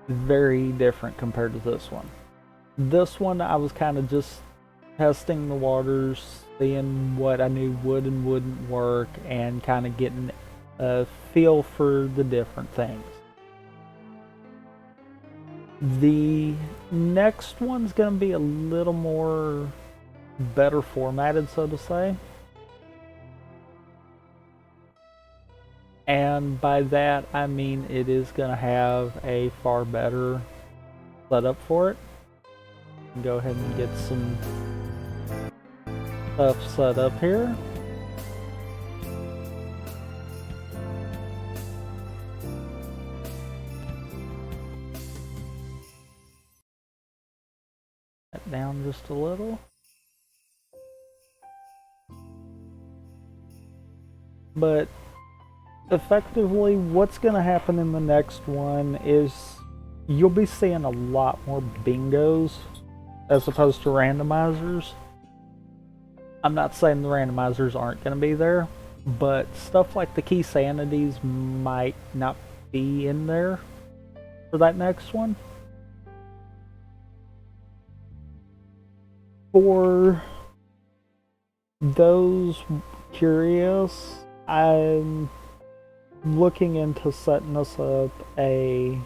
very different compared to this one. This one I was kind of just testing the waters, seeing what I knew would and wouldn't work, and kind of getting a feel for the different things. The next one's going to be a little more better formatted, so to say. And by that, I mean it is going to have a far better setup for it. Go ahead and get some stuff set up here. Down just a little. But effectively what's going to happen in the next one is you'll be seeing a lot more bingos as opposed to randomizers. I'm not saying the randomizers aren't going to be there, but stuff like the Keysanities might not be in there for that next one. For those curious, I'm looking into setting us up a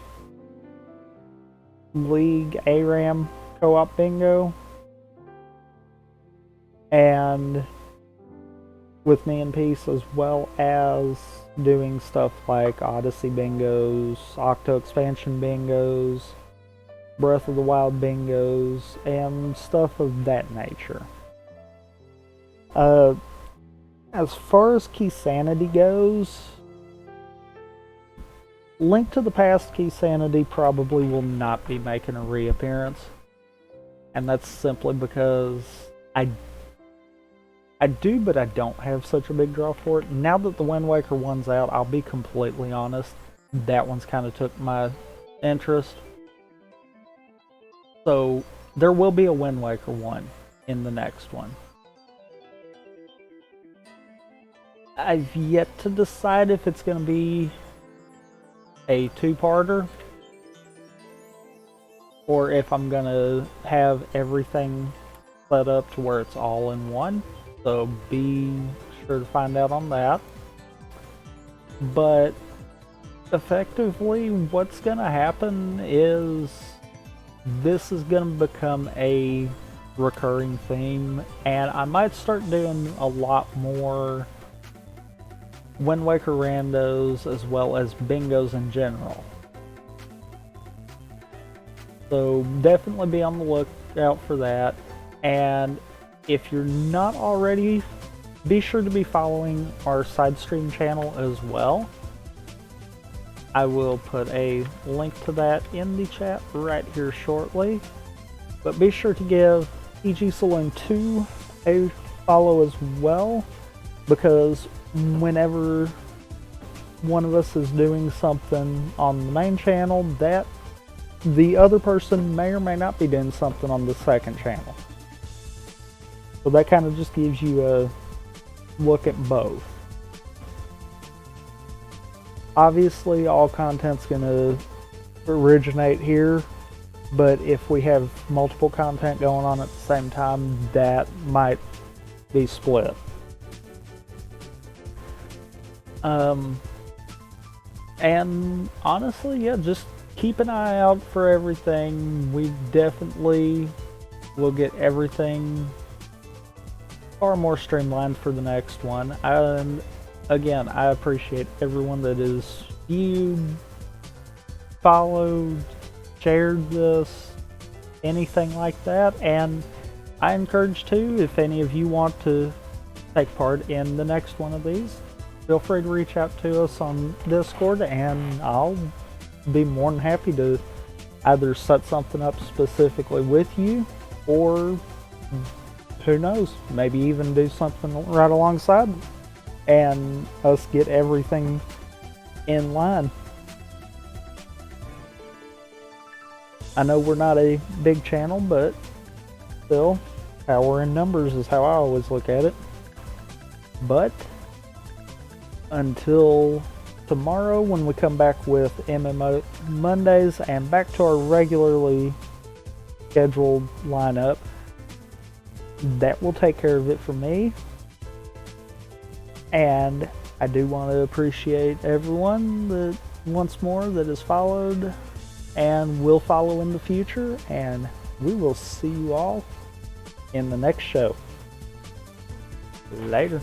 League ARAM co-op bingo, and with me in peace, as well as doing stuff like Odyssey bingos, Octo expansion bingos, Breath of the Wild bingos, and stuff of that nature. As far as Keysanity goes, Link to the Past Keysanity probably will not be making a reappearance. And that's simply because I do, but I don't have such a big draw for it. Now that the Wind Waker one's out, I'll be completely honest, that one's kind of took my interest. So there will be a Wind Waker one in the next one. I've yet to decide if it's going to be a two-parter or if I'm going to have everything set up to where it's all in one. So be sure to find out on that. But effectively, what's going to happen is this is going to become a recurring theme, and I might start doing a lot more Wind Waker randos as well as bingos in general. So definitely be on the lookout for that. And if you're not already, be sure to be following our side stream channel as well. I will put a link to that in the chat right here shortly. But be sure to give EG Saloon 2 a follow as well, because whenever one of us is doing something on the main channel, that the other person may or may not be doing something on the second channel. So that kind of just gives you a look at both. Obviously, all content's going to originate here, but if we have multiple content going on at the same time, that might be split. And honestly, yeah, just keep an eye out for everything. We definitely will get everything far more streamlined for the next one. And again, I appreciate everyone that has viewed, followed, shared this, anything like that. And I encourage too, if any of you want to take part in the next one of these, feel free to reach out to us on Discord, and I'll be more than happy to either set something up specifically with you, or who knows, maybe even do something right alongside and us get everything in line. I know we're not a big channel, but still, power in numbers is how I always look at it. But until tomorrow, when we come back with MMO Mondays and back to our regularly scheduled lineup, that will take care of it for me. And I do want to appreciate everyone that once more that has followed and will follow in the future, and we will see you all in the next show. Later.